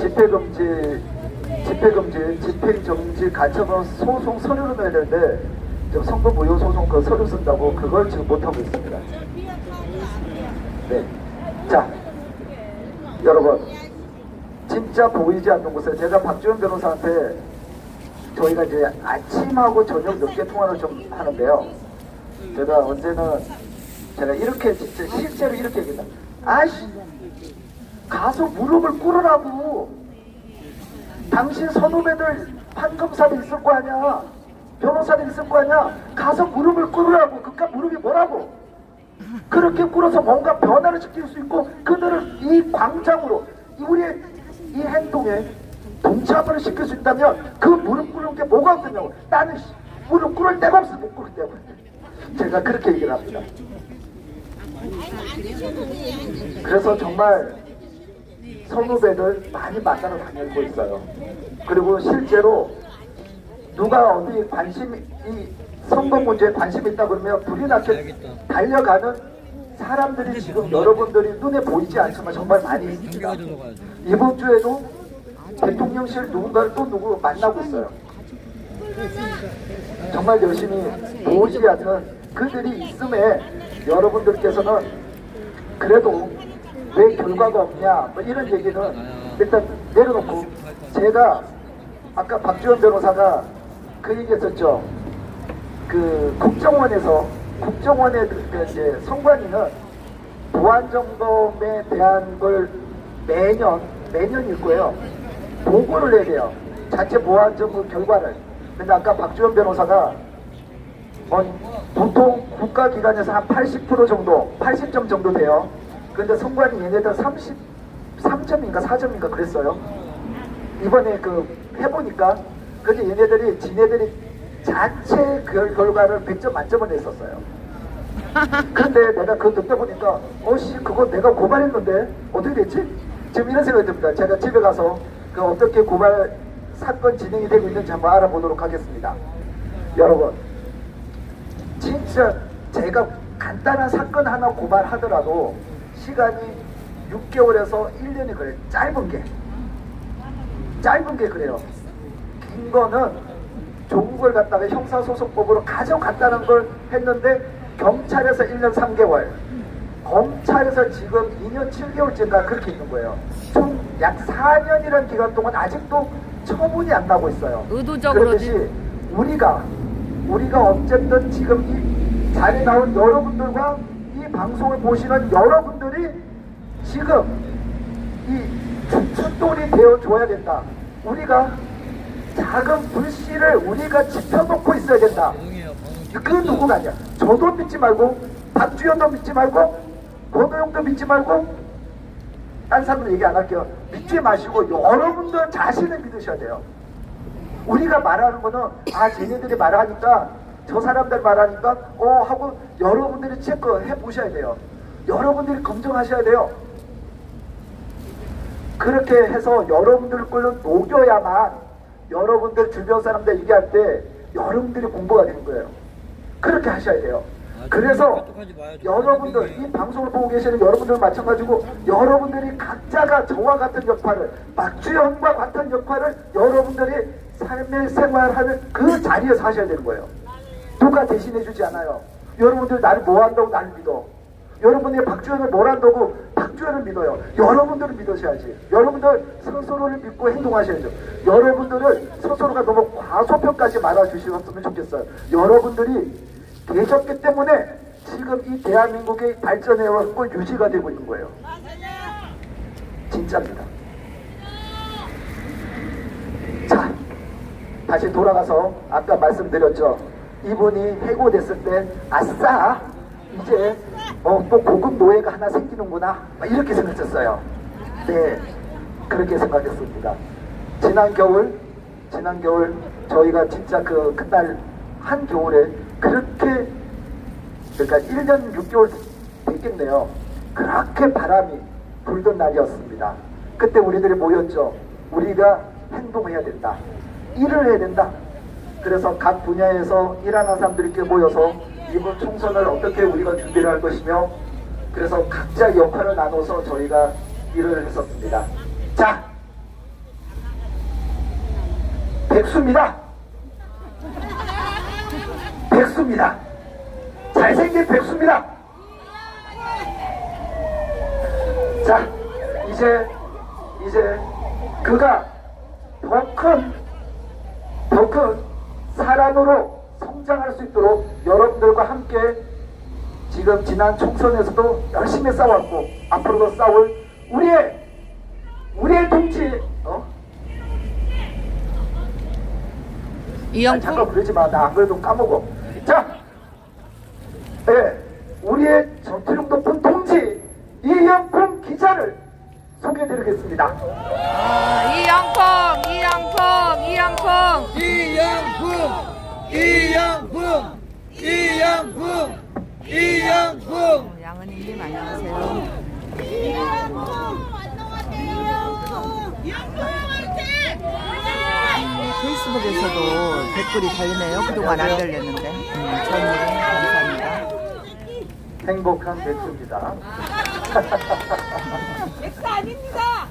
집행정지 가처분 소송 서류를 넣어야 되는데 지금 선거 무효 소송 그 서류 쓴다고 그걸 지금 못하고 있습니다. 네. 자, 여러분 진짜 보이지 않는 곳에 제가 박주현 변호사한테 저희가 이제 아침하고 저녁 늦게 통화를 좀 하는데요. 제가 언제는 제가 이렇게 진짜 실제로 이렇게 얘기합니다. 아이씨, 가서 무릎을 꿇으라고. 당신 선후배들 판검사도 있을 거 아니야. 변호사도 있을 거 아니야. 가서 무릎을 꿇으라고. 그깟 무릎이 뭐라고. 그렇게 꿇어서 뭔가 변화를 시킬 수 있고 그들을 이 광장으로 우리의 이 행동에 동참을 시킬 수 있다면 그 무릎 꿇는 게 뭐가 없느냐고. 나는 무릎 꿇을 데가 없어. 못 꿇을 데가 없어. 제가 그렇게 얘기를 합니다. 그래서 정말 선후배들 많이 만나러 다니고 있어요. 그리고 실제로 누가 어디 관심이, 이 선거 문제에 관심이 있다 그러면 불이 나게 달려가는 사람들이 지금 여러분들이 눈에 보이지 않지만 정말 많이 있습니다. 이번 주에도 대통령실 누군가를 또 누구 만나고 있어요. 정말 열심히 보지 않는 그들이 있음에 여러분들께서는 그래도 왜 결과가 없냐 뭐 이런 얘기는 일단 내려놓고, 제가 아까 박지원 변호사가 그 얘기했었죠. 그 국정원의 그 이제 선관위는 보안점검에 대한 걸 매년일 거예요. 보고를 해야 돼요. 자체 보안점검 결과를. 근데 아까 박지원 변호사가 보통 국가기관에서 한 80% 정도, 80점 정도 돼요. 근데 선관위 얘네들 33점인가 4점인가 그랬어요. 이번에 그 해보니까 근데 얘네들이 지네들이 자체 결과를 100점 만점을 냈었어요. 근데 내가 그거 듣다 보니까 그거 내가 고발했는데 어떻게 됐지? 지금 이런 생각이 듭니다. 제가 집에 가서 그 어떻게 고발 사건 진행이 되고 있는지 한번 알아보도록 하겠습니다. 여러분, 진짜 제가 간단한 사건 하나 고발하더라도 시간이 6개월에서 1년이 그래요. 짧은 게 그래요. 긴 거는 좋은 걸 갖다가 형사소송법으로 가져갔다는 걸 했는데 경찰에서 1년 3개월, 검찰에서 지금 2년 7개월째인가 그렇게 있는 거예요. 총 약 4년이라는 기간 동안 아직도 처분이 안 나고 있어요. 의도적으로. 그렇듯이 우리가 어쨌든 지금 이 자리에 나온 여러분들과 이 방송을 보시는 여러분들이 지금 이 충돌이 되어줘야 된다. 우리가 작은 불씨를 우리가 지펴놓고 있어야 된다. 그 누구가 아니야. 저도 믿지 말고, 박주현도 믿지 말고, 권호영도 믿지 말고, 딴 사람들 얘기 안 할게요. 믿지 마시고 여러분들 자신을 믿으셔야 돼요. 우리가 말하는 거는 쟤네들이 말하니까, 저 사람들 말하니까 하고 여러분들이 체크해 보셔야 돼요. 여러분들이 검증하셔야 돼요. 그렇게 해서 여러분들 걸로 녹여야만 여러분들 주변 사람들 얘기할 때 여러분들이 공부가 되는 거예요. 그렇게 하셔야 돼요. 그래서 여러분들, 이 방송을 보고 계시는 여러분들 마찬가지고 여러분들이 각자가 저와 같은 역할을, 박주현과 같은 역할을 여러분들이 삶의 생활하는 그 자리에서 하셔야 되는 거예요. 누가 대신해 주지 않아요. 여러분들 나를 뭐 한다고 나를 믿어. 여러분이 박주현을 뭘 한다고 박주현을 믿어요. 여러분들을 믿으셔야지. 여러분들 스스로를 믿고 행동하셔야죠. 여러분들을 스스로가 너무 과소평가하지 말아주셨으면 좋겠어요. 여러분들이 계셨기 때문에 지금 이 대한민국의 발전해왔고 유지가 되고 있는 거예요. 진짜입니다. 자, 다시 돌아가서 아까 말씀드렸죠. 이분이 해고됐을 때 아싸 이제 또 고급 노예가 하나 생기는구나 이렇게 생각했어요. 네, 그렇게 생각했습니다. 지난 겨울 저희가 진짜 그날 한 겨울에 그렇게, 그러니까 1년 6개월 됐겠네요. 그렇게 바람이 불던 날이었습니다. 그때 우리들이 모였죠. 우리가 행동해야 된다. 일을 해야 된다. 그래서 각 분야에서 일하는 사람들이 이렇게 모여서 이번 총선을 어떻게 우리가 준비를 할 것이며, 그래서 각자 역할을 나눠서 저희가 일을 했었습니다. 자, 백수입니다. 잘생긴 백수입니다. 자, 이제 그가 더 큰 사람으로 성장할 수 있도록 여러분들과 함께 지금 지난 총선에서도 열심히 싸웠고 앞으로도 싸울 우리의 동지 이영풍? 잠깐 부르지 마. 나 안 그래도 까먹어. 자, 네, 우리의 전투력 높은 동지 이영풍 기자를 소개해드리겠습니다. 이영풍 이양풍 이양풍. 양은희님 안녕하세요. 페이스북에서도 댓글이 달리네요. 그동안 안 달렸는데. 저는 감사합니다. 행복한 백수입니다. 백수 아닙니다.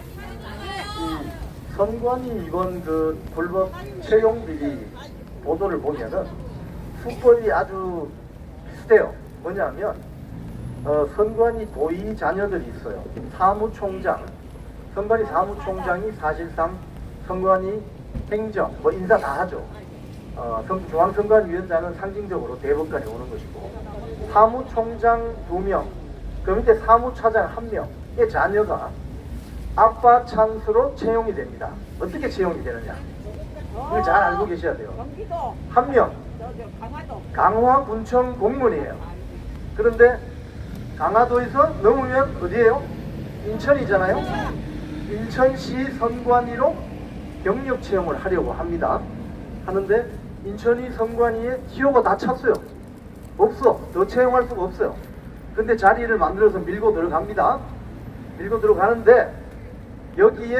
선관위 이번 그 불법 채용 비리 보도를 보면은 수법이 아주 비슷해요. 뭐냐면 선관위 도의 자녀들이 있어요. 사무총장, 선관위 사무총장이 사실상 선관위 행정, 뭐 인사 다 하죠. 중앙선관위원장은 상징적으로 대법관이 오는 것이고, 사무총장 2명, 그 밑에 사무차장 1명의 자녀가 아빠 찬스로 채용이 됩니다. 어떻게 채용이 되느냐? 이걸 잘 알고 계셔야 돼요. 경기도, 1명, 강화도. 강화군청 공무원이에요. 그런데 강화도에서 넘으면 어디예요? 인천이잖아요. 인천시 선관위로 경력 채용을 하려고 합니다. 하는데 인천시 선관위에 기호가 다 찼어요. 없어. 더 채용할 수가 없어요. 근데 자리를 만들어서 밀고 들어갑니다. 밀고 들어가는데 여기에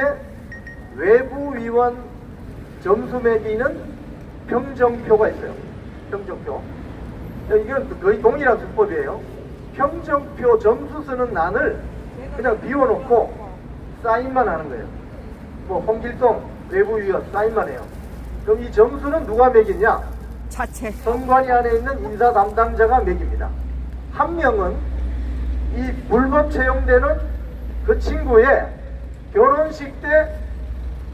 외부위원 점수 매기는 평정표가 있어요. 평정표. 이건 거의 동일한 수법이에요. 평정표 점수 쓰는 난을 그냥 비워놓고 사인만 하는 거예요. 뭐 홍길동 외부위원 사인만 해요. 그럼 이 점수는 누가 매기냐? 자체. 선관위 안에 있는 인사 담당자가 매깁니다. 한 명은 이 불법 채용되는 그 친구의 결혼식 때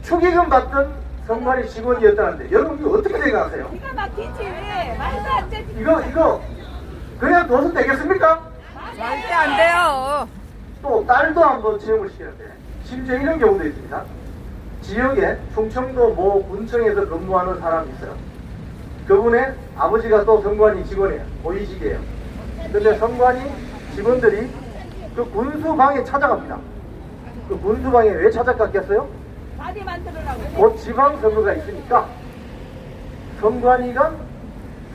축의금 받던 선관위 직원이었다는데 여러분 이거 어떻게 생각하세요? 기가 막히지. 말도 안 되지. 이거 그냥 둬서 되겠습니까? 절대 안 돼요. 또 딸도 한번 채용을 시키는데 심지어 이런 경우도 있습니다. 지역에 충청도 모 군청에서 근무하는 사람이 있어요. 그분의 아버지가 또 선관위 직원이에요. 고위직이에요. 근데 선관위 직원들이 그 군수방에 찾아갑니다. 그 군수방에 왜 찾아갔겠어요? 자리 만들으라고. 곧 지방선거가 있으니까 선관위가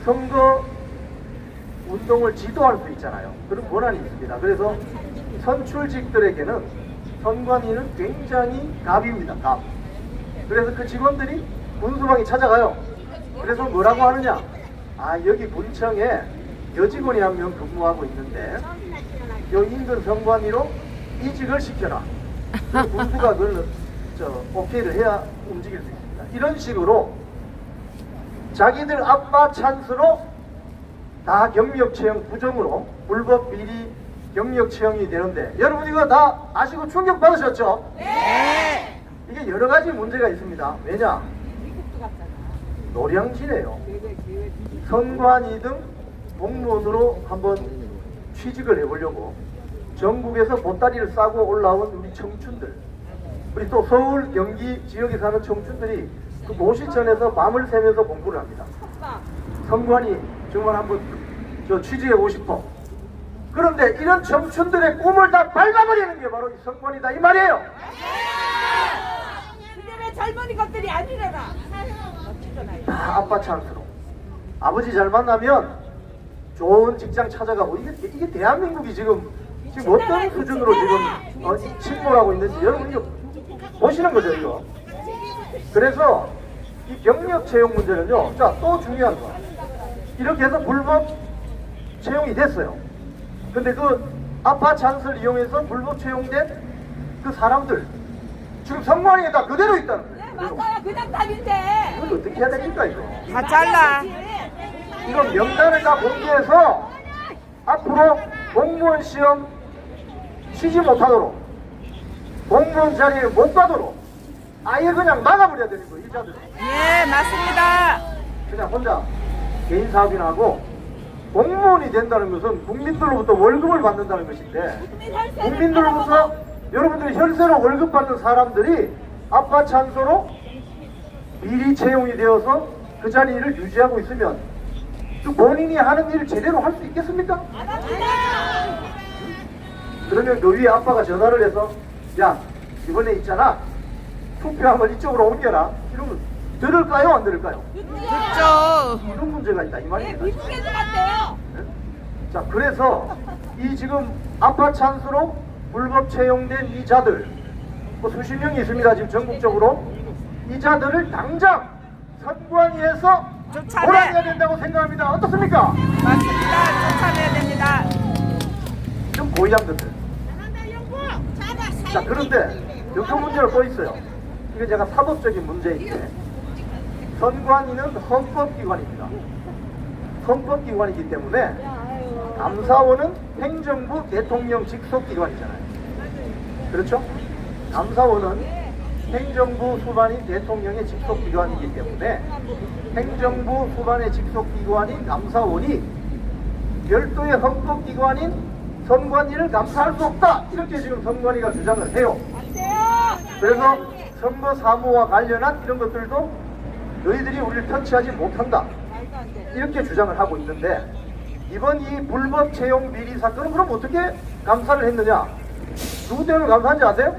선거 운동을 지도할 수 있잖아요. 그런 권한이 있습니다. 그래서 선출직들에게는 선관위는 굉장히 갑입니다. 갑. 그래서 그 직원들이 군수방에 찾아가요. 그래서 뭐라고 하느냐? 아, 여기 군청에 여직원이 한 명 근무하고 있는데 요 인근 선관위로 이직을 시켜라. 그 군수가 그걸 오케이를 해야 움직일 수 있습니다. 이런 식으로 자기들 아빠 찬스로 다 경력 채용 부정으로 불법 비리 경력 채용이 되는데 여러분 이거 다 아시고 충격 받으셨죠? 네. 이게 여러 가지 문제가 있습니다. 왜냐? 노량진에요. 선관위 등 공무원으로 한번 취직을 해보려고 전국에서 보따리를 싸고 올라온 우리 청춘들, 우리 또 서울, 경기 지역에 사는 청춘들이 그 모시천에서 밤을 새면서 공부를 합니다. 선관위 정말 한번 취직해보고 싶어. 그런데 이런 청춘들의 꿈을 다 밟아버리는 게 바로 이 선관위다 이 말이에요. 근데 왜 젊은이 것들이 아니래라. 다 아빠 찬스로 아버지 잘 만나면 좋은 직장 찾아가고 이게 대한민국이 지금 어떤 수준으로 지금 침몰하고 있는지 여러분 이거 보시는 거죠 이거. 그래서 이 경력 채용 문제는요. 자, 또 중요한 거. 이렇게 해서 불법 채용이 됐어요. 근데 그 아빠 찬스를 이용해서 불법 채용된 그 사람들 지금 선관위에 다 그대로 있다는 거예요. 네, 맞아요. 그냥 답인데. 이걸 어떻게 해야 됩니까 이거? 다 잘라. 이건 명단을 다 공개해서 앞으로 공무원 시험 치지 못하도록 공무원 자리에 못 가도록 아예 그냥 막아버려야 되는 거예요. 이 자들은 예, 맞습니다. 그냥 혼자 개인 사업이나 하고 공무원이 된다는 것은 국민들로부터 월급을 받는다는 것인데 국민들로부터 여러분들이 혈세로 월급 받는 사람들이 아빠 찬스로 미리 채용이 되어서 그 자리를 유지하고 있으면 그 본인이 하는 일을 제대로 할 수 있겠습니까? 그러면 그 위에 아빠가 전화를 해서 야 이번에 있잖아 투표함을 이쪽으로 옮겨라 이러면 들을까요 안 들을까요? 듣죠. 이런 문제가 있다 이 말입니다. 미국 애들 같대요. 자, 그래서 이 지금 아파 찬스로 불법 채용된 이 자들 뭐 수십 명이 있습니다. 지금 전국적으로 이 자들을 당장 선관위에서 몰아내야 된다고 생각합니다. 어떻습니까? 맞습니다. 쫓아내야 됩니다. 좀 고위험들들. 자, 그런데 여기 문제가 또 있어요. 이게 제가 사법적인 문제인데 선관위는 헌법기관입니다. 헌법기관이기 때문에 감사원은 행정부 대통령 직속기관이잖아요. 그렇죠? 감사원은 행정부 수반인 대통령의 직속기관이기 때문에 행정부 수반의 직속기관인 감사원이 별도의 헌법기관인 선관위를 감사할 수 없다. 이렇게 지금 선관위가 주장을 해요. 그래서 선거 사무와 관련한 이런 것들도 너희들이 우리를 터치하지 못한다. 이렇게 주장을 하고 있는데 이번 이 불법 채용 비리 사건은 그럼 어떻게 감사를 했느냐? 누구 때문에 감사한지 아세요?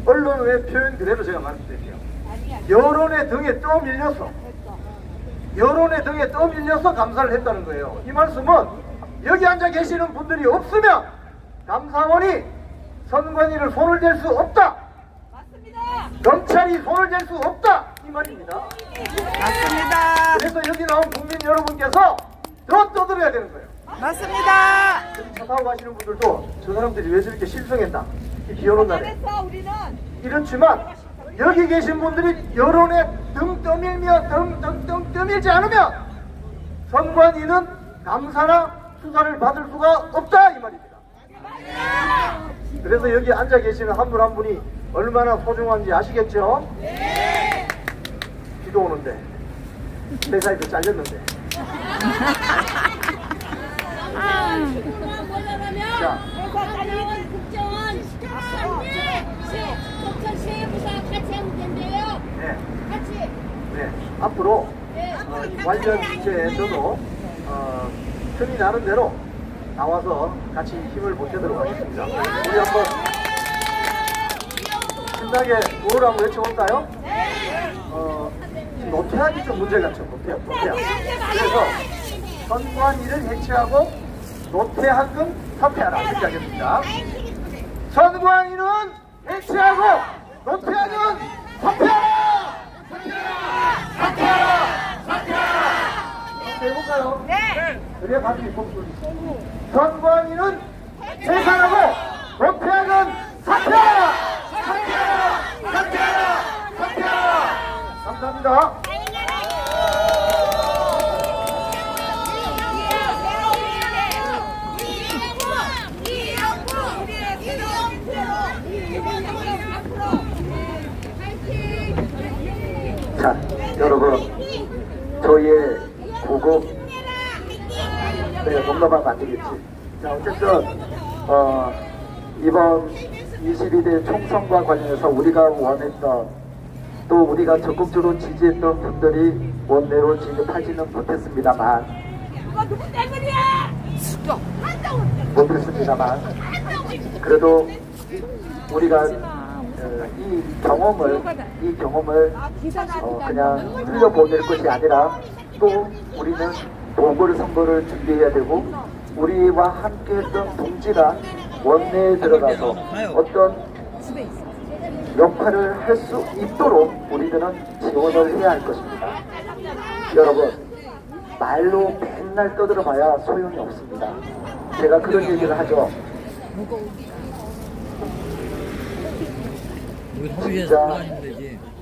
언론의 표현 그대로 제가 말씀드릴게요. 여론의 등에 떠밀려서 여론의 등에 떠밀려서 감사를 했다는 거예요. 이 말씀은 여기 앉아 계시는 분들이 없으면 감사원이 선관위를 손을 댈 수 없다. 맞습니다. 검찰이 손을 댈 수 없다. 이 말입니다. 맞습니다. 그래서 여기 나온 국민 여러분께서 더 떠들어야 되는 거예요. 맞습니다. 차 타고 가시는 분들도 저 사람들이 왜 저렇게 실성했나? 이 비 오는 날에. 그래서 우리는 이렇지만 여기 계신 분들이 여론에 등 떠밀며 등 떠밀지 않으면 선관위는 감사나 수사를 받을 수가 없다 이 말입니다. 그래서 여기 앉아 계시는 한 분 한 분이 얼마나 소중한지 아시겠죠? 네. 비도 오는데 회사에도 잘렸는데. 자, 국정원 세부사 같이 하면 된대요. 네. 같이. 네. 앞으로 이 관련 주제에 저도 틈이 나는 대로 나와서 같이 힘을 보태도록 하겠습니다. 우리 한번 신나게 구호를 한번 외쳐볼까요? 노태학이 좀 문제가 좀 노태학. 그래서 선관위를 해체하고 노태학은 사퇴하라 이렇게 하겠습니다. 선관위는 해체하고 노태학은 사퇴하라! 해볼까요? 네. 그래야 같이 목소리. 선관위는 해산하고 노태학은 사퇴하라! 감사합니다. 자, 여러분, 저희의 구국 내가 넘어가면 안 되겠지. 자, 어쨌든 이번 22대 총선과 관련해서 우리가 원했던 또 우리가 적극적으로 지지했던 분들이 원내로 진입하지는 못했습니다만 못했습니다만 그래도 우리가 이 경험을 그냥 흘려보낼 것이 아니라 또 우리는 보궐선거를 준비해야 되고 우리와 함께했던 동지가 원내에 들어가서 어떤 역할을 할 수 있도록 우리들은 지원을 해야 할 것입니다. 여러분, 말로 맨날 떠들어봐야 소용이 없습니다. 제가 그런 얘기를 하죠. 진짜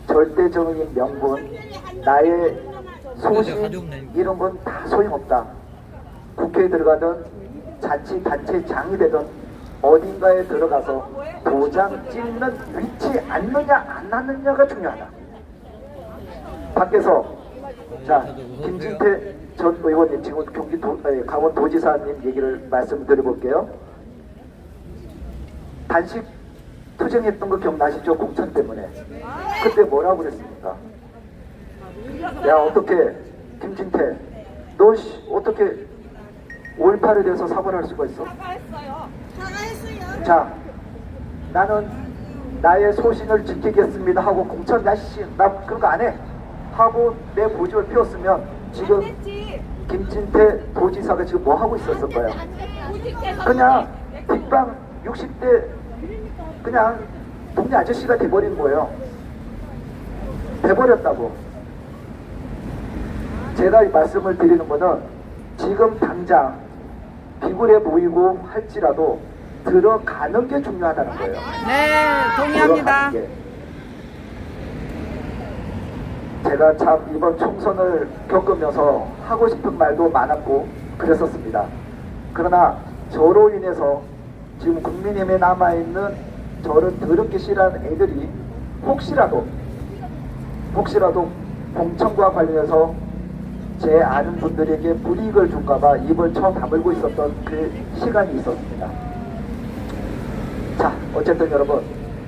절대적인 명분, 나의 소신 이런 건 다 소용없다. 국회에 들어가든 자치단체장이 되든 어딘가에 들어가서 도장 찍는 위치 앉느냐 안 앉느냐가 중요하다. 밖에서 자 김진태 전 의원님 지금 강원도지사님 얘기를 말씀드려볼게요. 단식 투쟁했던 거 기억나시죠? 공천 때문에. 그때 뭐라고 그랬습니까? 야 어떻게 김진태 너 어떻게 5.18에 대해서 사과를 할 수가 있어? 자 나는 나의 소신을 지키겠습니다 하고 공천 야씨 나 그런 거 안 해 하고 내 고집을 피웠으면 지금 김진태 도지사가 지금 뭐 하고 있었을 거예요. 그냥 뒷방 60대 그냥 동네 아저씨가 돼버린 거예요. 돼버렸다고. 제가 이 말씀을 드리는 거는 지금 당장 비굴해 보이고 할지라도 들어가는 게 중요하다는 거예요. 네, 동의합니다. 들어가는 게. 제가 참 이번 총선을 겪으면서 하고 싶은 말도 많았고 그랬었습니다. 그러나 저로 인해서 지금 국민의힘에 남아있는 저를 더럽게 싫어하는 애들이 혹시라도 공천과 관련해서 제 아는 분들에게 불이익을 줄까봐 입을 다물고 있었던 그 시간이 있었습니다. 자, 어쨌든 여러분,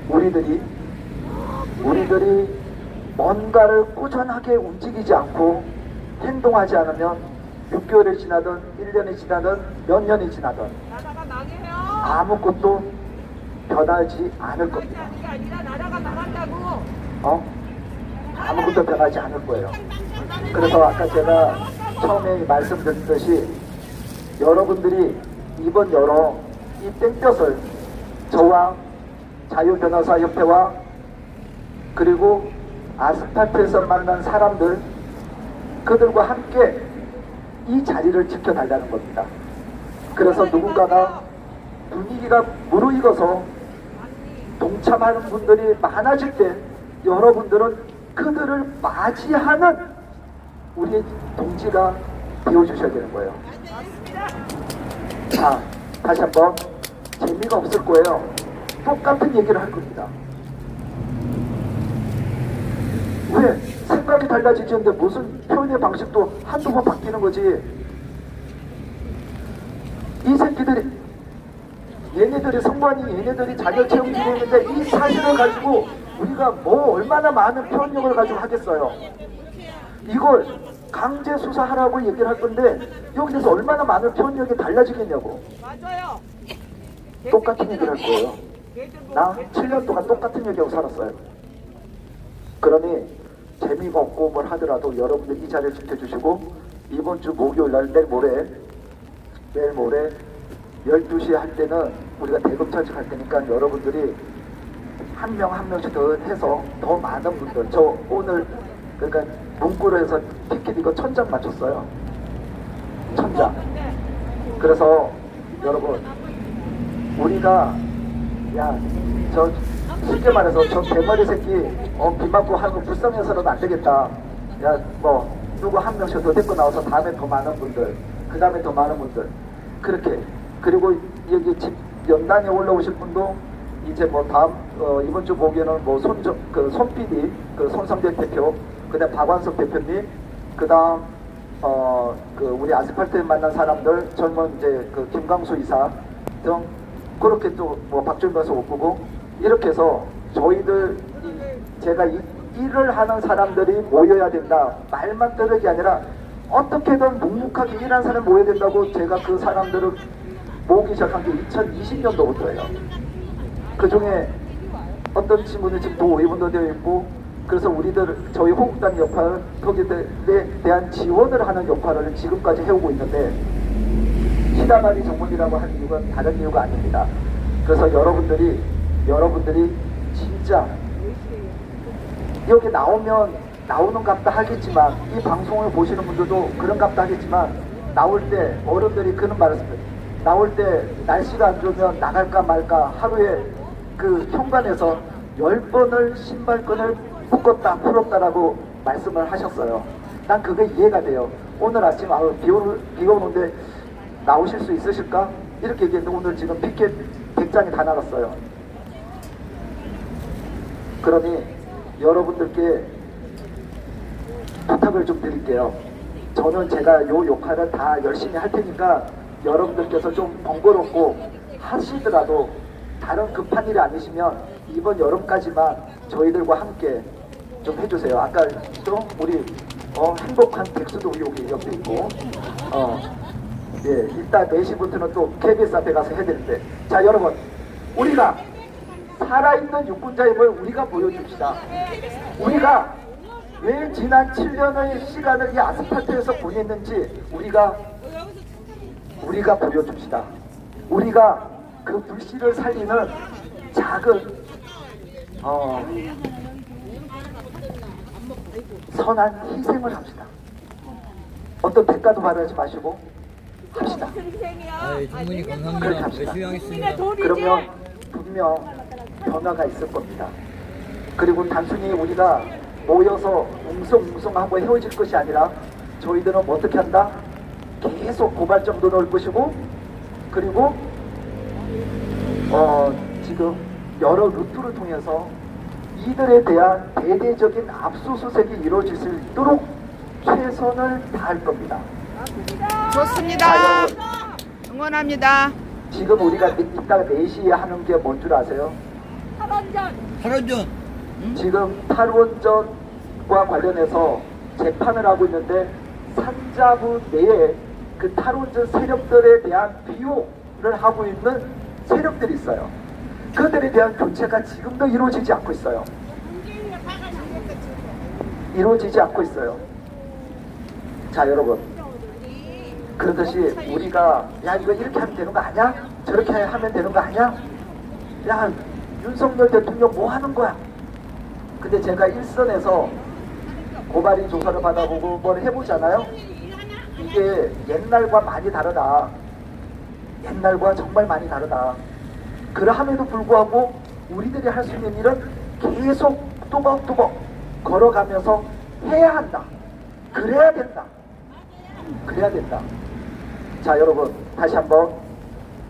우리들이 뭔가를 꾸준하게 움직이지 않고 행동하지 않으면 6개월이 지나든 1년이 지나든 몇 년이 지나든 아무것도 변하지 않을 겁니다. 아무것도 변하지 않을 거예요. 그래서 아까 제가 처음에 말씀드렸듯이 여러분들이 이번 여러 이 땡볕을 저와 자유변호사협회와 그리고 아스팔트에서 만난 사람들 그들과 함께 이 자리를 지켜달라는 겁니다. 그래서 누군가가 분위기가 무르익어서 동참하는 분들이 많아질 때 여러분들은 그들을 맞이하는 우리의 동지가 되어주셔야 되는 거예요. 자, 다시 한번 재미가 없을 거예요. 똑같은 얘기를 할 겁니다. 왜? 생각이 달라지는데 무슨 표현의 방식도 한두 번 바뀌는 거지. 이 새끼들이 얘네들이 성관이 얘네들이 자격체험 기록인데 이 사실을 가지고 우리가 뭐 얼마나 많은 표현력을 가지고 하겠어요. 이걸 강제 수사하라고 얘기를 할 건데 여기서 얼마나 많은 표현력이 달라지겠냐고. 맞아요. 똑같은 얘기를 할 거예요. 나 7년 동안 똑같은 얘기하고 살았어요. 그러니 재미가 없고 뭘 하더라도 여러분들 이 자리를 지켜주시고 이번 주 목요일 날 내일 모레 12시에 할 때는 우리가 대검찰청 할 테니까 여러분들이 한 명 한 명씩 더 해서 더 많은 분들 저 오늘 그러니까 문구로 해서 티켓 이거 1000장 맞췄어요. 1000장. 그래서 여러분 우리가 저 쉽게 말해서 저 대머리 새끼 비 맞고 하고 불쌍해서는 안 되겠다. 뭐 누구 한 명씩 더 데리고 나와서 다음에 더 많은 분들 그 다음에 더 많은 분들 그렇게 그리고 여기 집 연단에 올라오실 분도 이제 뭐 다음 이번 주 목요일은 뭐 손 PD 손성대 대표 그다음 박완석 대표님 그다음 우리 아스팔트에 만난 사람들 젊은 이제 김광수 이사 등 그렇게 또 뭐 박준 변호사 못 보고 이렇게 해서 저희들 제가 일을 하는 사람들이 모여야 된다 말만 떠들기 아니라 어떻게든 묵묵하게 일하는 사람이 모여야 된다고 제가 그 사람들을 모으기 시작한 게 2020년도부터예요. 그 중에 어떤 친구는 지금 도의원도 되어 있고 그래서 저희 호국당 역할 거기에 대한 지원을 하는 역할을 지금까지 해오고 있는데 시다바리 전문이라고 한 이유가 다른 이유가 아닙니다. 그래서 여러분들이 진짜 여기 나오는 값도 하겠지만 이 방송을 보시는 분들도 그런 값도 하겠지만 나올 때 어른들이 그런 말을 했습니다. 나올 때 날씨가 안 좋으면 나갈까 말까 하루에 그 현관에서 10번을 신발끈을 묶었다 풀었다라고 말씀을 하셨어요. 난 그게 이해가 돼요. 오늘 아침 비가 오는데 나오실 수 있으실까? 이렇게 얘기했는데 오늘 지금 피켓 100장이 다 나갔어요. 그러니 여러분들께 부탁을 좀 드릴게요. 저는 제가 요 역할을 다 열심히 할 테니까 여러분들께서 좀 번거롭고 하시더라도 다른 급한 일이 아니시면 이번 여름까지만 저희들과 함께 좀 해주세요. 아까 또 우리 행복한 백수도 여기 옆에 있고 이따 4시부터는 또 KBS 앞에 가서 해야 되는데 자 여러분 우리가 살아있는 유권자임을 우리가 보여줍시다. 우리가 왜 지난 7년의 시간을 이 아스팔트에서 보냈는지 우리가 보여줍시다. 우리가 그 불씨를 살리는 작은 선한 희생을 합시다. 어떤 대가도 바라지 마시고 합시다. 충분히 그렇게 감사합니다. 합시다. 열심히 하겠습니다. 그러면 분명 변화가 있을 겁니다. 그리고 단순히 우리가 모여서 웅성웅성하고 헤어질 것이 아니라 저희들은 어떻게 한다? 계속 고발장도 넣을 것이고, 그리고 지금 여러 루트를 통해서 이들에 대한 대대적인 압수수색이 이루어질 수 있도록 최선을 다할 겁니다. 좋습니다. 자, 여러분, 응원합니다. 지금 우리가 이따가 4시에 하는 게 뭔 줄 아세요? 탈원전. 지금 탈원전과 관련해서 재판을 하고 있는데 산자부 내에 그 탈원전 세력들에 대한 비호를 하고 있는 세력들이 있어요. 그들에 대한 교체가 지금도 이루어지지 않고 있어요. 이루어지지 않고 있어요. 자, 여러분, 그렇듯이 우리가 야 이거 이렇게 하면 되는 거 아니야? 저렇게 하면 되는 거 아니야? 야 윤석열 대통령 뭐 하는 거야? 근데 제가 일선에서 고발인 조사를 받아보고 뭘 해보잖아요. 이게 옛날과 많이 다르다. 옛날과 정말 많이 다르다. 그러함에도 불구하고 우리들이 할 수 있는 일은 계속 또박또박 걸어가면서 해야 한다. 그래야 된다. 그래야 된다. 자, 여러분, 다시 한번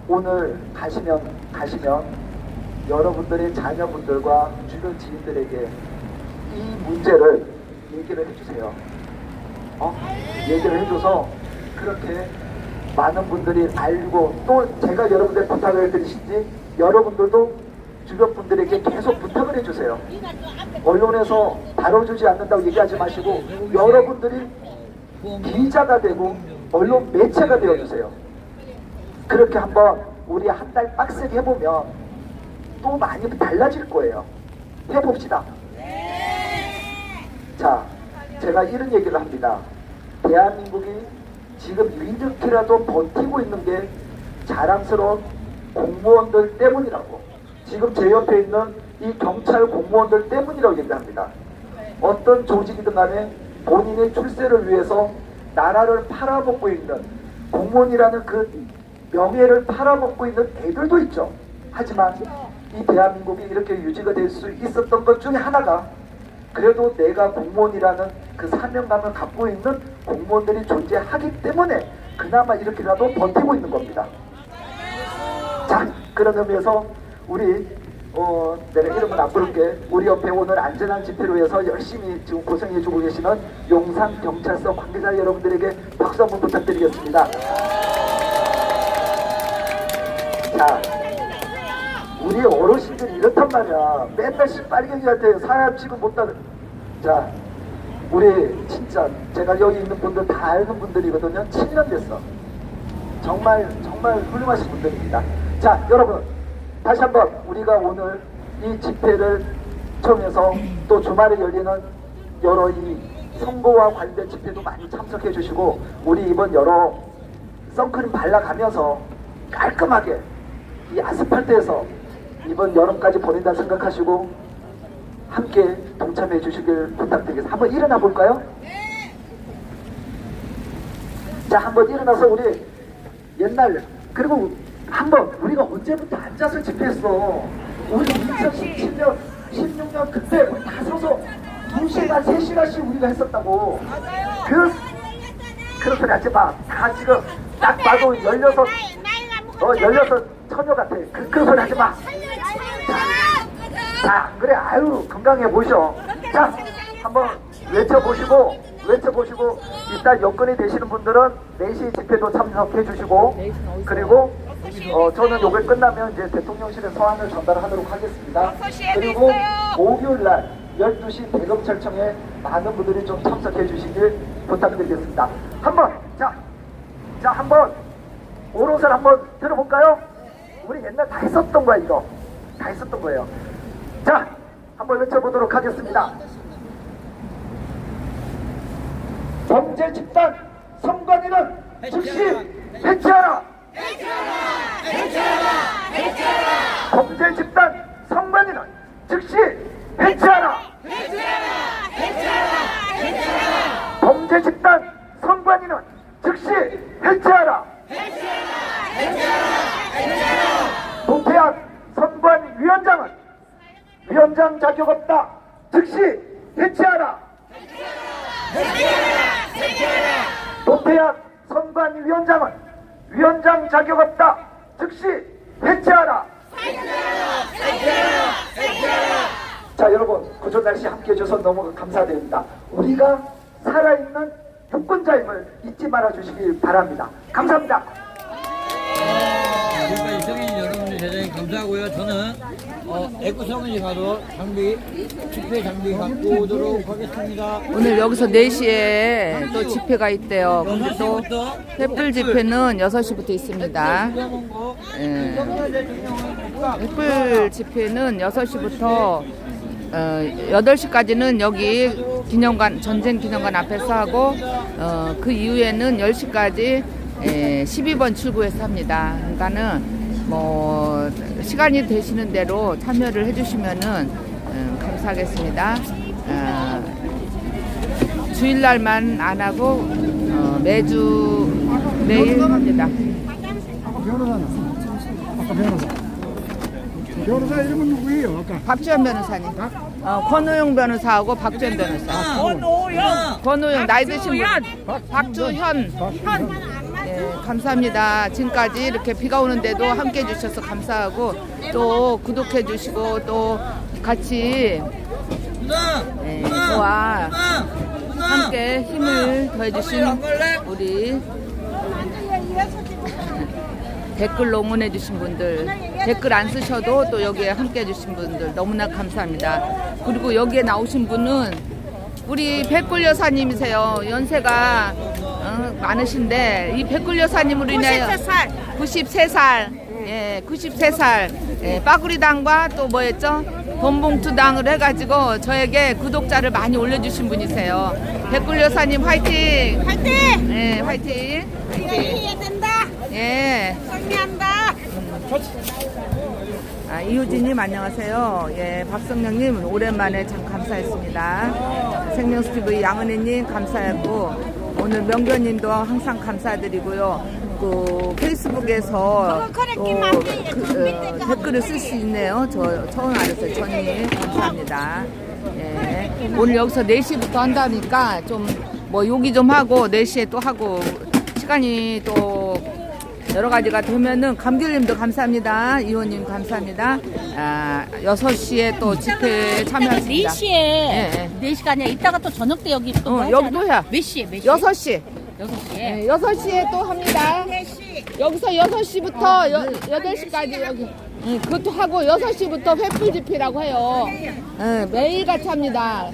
오늘 가시면 여러분들의 자녀분들과 주변 지인들에게 이 문제를 얘기를 해주세요. 얘기를 해줘서 그렇게 많은 분들이 알고, 또 제가 여러분들 부탁을 드리신지 여러분들도 주변 분들에게 계속 부탁을 해주세요. 언론에서 다뤄주지 않는다고 얘기하지 마시고 여러분들이 기자가 되고 언론 매체가 되어주세요. 그렇게 한번 우리 한 달 빡세게 해보면 또 많이 달라질 거예요. 해봅시다. 자, 제가 이런 얘기를 합니다. 대한민국이 지금 이렇게라도 버티고 있는 게 자랑스러운 공무원들 때문이라고. 지금 제 옆에 있는 이 경찰 공무원들 때문이라고 얘기합니다. 어떤 조직이든 간에 본인의 출세를 위해서 나라를 팔아먹고 있는, 공무원이라는 그 명예를 팔아먹고 있는 애들도 있죠. 하지만 이 대한민국이 이렇게 유지가 될 수 있었던 것 중에 하나가 그래도 내가 공무원이라는 그 사명감을 갖고 있는 공무원들이 존재하기 때문에 그나마 이렇게라도 버티고 있는 겁니다. 자, 그런 의미에서 우리 내가 이름은 안 부를게. 우리 옆에 오늘 안전한 집회로 해서 열심히 지금 고생해주고 계시는 용산경찰서 관계자 여러분들에게 박수 한번 부탁드리겠습니다. 자, 우리 어르신들이 이렇단 말이야. 맨날 빨갱이한테 사람 지금 못다. 자, 우리 진짜 제가 여기 있는 분들 다 아는 분들이거든요. 7년 됐어. 정말 훌륭하신 분들입니다. 자, 여러분, 다시 한번 우리가 오늘 이 집회를 통해서 또 주말에 열리는 여러 이 선거와 관련된 집회도 많이 참석해 주시고, 우리 이번 여러 선크림 발라가면서 깔끔하게 이 아스팔트에서 이번 여름까지 보낸다 생각하시고 함께 동참해 주시길 부탁드리겠습니다. 한번 일어나 볼까요? 자, 한번 일어나서 우리 옛날, 그리고 한번 우리가 언제부터 앉아서 집회했어. 우리 2017년 16년 그때 우리 다 서서 2시간 3시간씩 우리가 했었다고. 그런 소리 하지 마. 다 지금 딱 봐도 16 처녀 같아. 그런 소리 하지 마. 자, 그래, 아유, 건강해 보셔. 자, 한번 외쳐보시고, 일단 여건이 되시는 분들은 4시 집회도 참석해 주시고, 그리고 저는 요게 끝나면 이제 대통령실에 서한을 전달하도록 하겠습니다. 그리고 목요일날 12시 대검찰청에 많은 분들이 좀 참석해 주시길 부탁드리겠습니다. 한번, 자, 한번 오롯을 한번 들어볼까요? 우리 옛날 다 했었던 거야, 이거. 다 했었던 거예요. 자, 한번 외쳐보도록 하겠습니다. 범죄 집단 선관위는 즉시 해체하라. 범죄 집단 선관위는 즉시 해체하라. 범죄 집단 선관위는 즉시 해체하라. 노태한 선관위원장은 위원장 자격 없다. 즉시 해체하라. 노태한 선관위원장은 위원장 자격 없다. 즉시 해체하라. 자, 여러분, 구조 날씨 함께 해줘서 너무 감사드립니다. 우리가 살아있는 유권자임을 잊지 말아 주시길 바랍니다. 감사합니다. 지금까지 성인 여러분들 대단히 감사하고요. 저는 애국성원이 가도 집회 장비 갖고 오도록 하겠습니다. 오늘 여기서 4시에 또 집회가 있대요. 근데 또 횃불 집회는 6시부터 있습니다. 예. 횃불 집회는 6시부터 8시까지는 여기 기념관, 전쟁 기념관 앞에서 하고 그 이후에는 10시까지 12번 출구에서 합니다. 그러니까는 뭐 시간이 되시는 대로 참여를 해주시면은 감사하겠습니다. 주일날만 안 하고 매일 합니다. 변호사 이름은 누구예요? 아까 박주현 변호사님. 권호영 변호사하고 박주현 변호사. 권호영 나이 드신 분. 박주현. 예, 감사합니다. 지금까지 이렇게 비가 오는데도 함께 해주셔서 감사하고 또 구독해 주시고 또 같이 저와 함께 힘을 더해주신 우리 댓글로 응원해 주신 분들, 댓글 안 쓰셔도 또 여기에 함께 해주신 분들 너무나 감사합니다. 그리고 여기에 나오신 분은 우리 백골 여사님이세요. 연세가 많으신데 이 백골 여사님으로 인하여 93살 예, 93살 예, 빠구리당과 또 뭐였죠? 돈봉투당을 해가지고 저에게 구독자를 많이 올려주신 분이세요. 백골 여사님 화이팅! 화이팅! 예, 화이팅! 해야 된다. 예. 승리한다. 이효진님 안녕하세요. 예, 박성령님 오랜만에 참 감사했습니다. 생명수TV 양은혜님 감사했고 오늘 명견님도 항상 감사드리고요. 그 페이스북에서 또 댓글을 쓸 수 있네요. 저 처음 알았어요. 전님 감사합니다. 예, 오늘 여기서 4시부터 한다니까 좀 뭐 요기 좀 하고 4시에 또 하고 시간이 또 여러 가지가 되면은 감귤님도 감사합니다. 이호님 감사합니다. 6시에 또 집회에 참여하십니다. 4시에 예. 4시가 아니라 이따가 또 저녁 때 여기 또 여기 또 해요. 몇 시에? 6시. 6시에. 네, 6시에 또 합니다. 여기서 6시부터 8시까지 여기. 그것도 하고 6시부터 횃불 집회라고 해요. 매일 같이 합니다.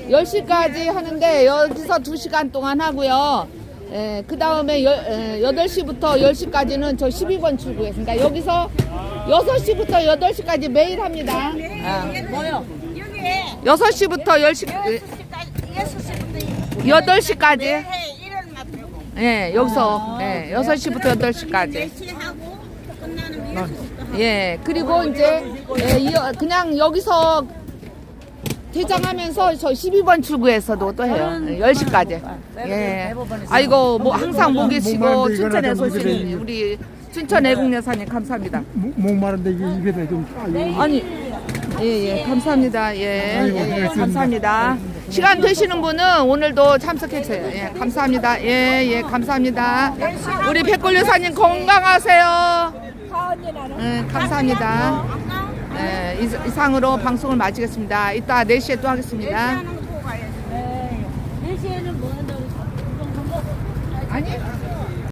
10시까지 하는데 여기서 2시간 동안 하고요. 그 다음에 8시부터 10시까지는 저 12번 출구에 그러니까 여기서 6시부터 8시까지 매일 합니다. 뭐요? 6시부터 10시, 8시까지. 예, 여기서 6시부터 8시까지. 예, 그리고 이제 그냥 여기서 퇴장하면서 저 12번 출구에서도 또 해요. 10시까지. 예. 아이고, 뭐 항상 못 계시고 춘천에서 오신 우리 춘천 애국여사님 감사합니다. 목마른데 이게 입에다 좀 아니, 예, 감사합니다. 예, 감사합니다. 시간 되시는 분은 오늘도 참석해주세요. 예, 감사합니다. 예, 감사합니다. 우리 백골 여사님 건강하세요. 감사합니다. 이상으로 방송을 마치겠습니다. 이따 4시에 또 하겠습니다.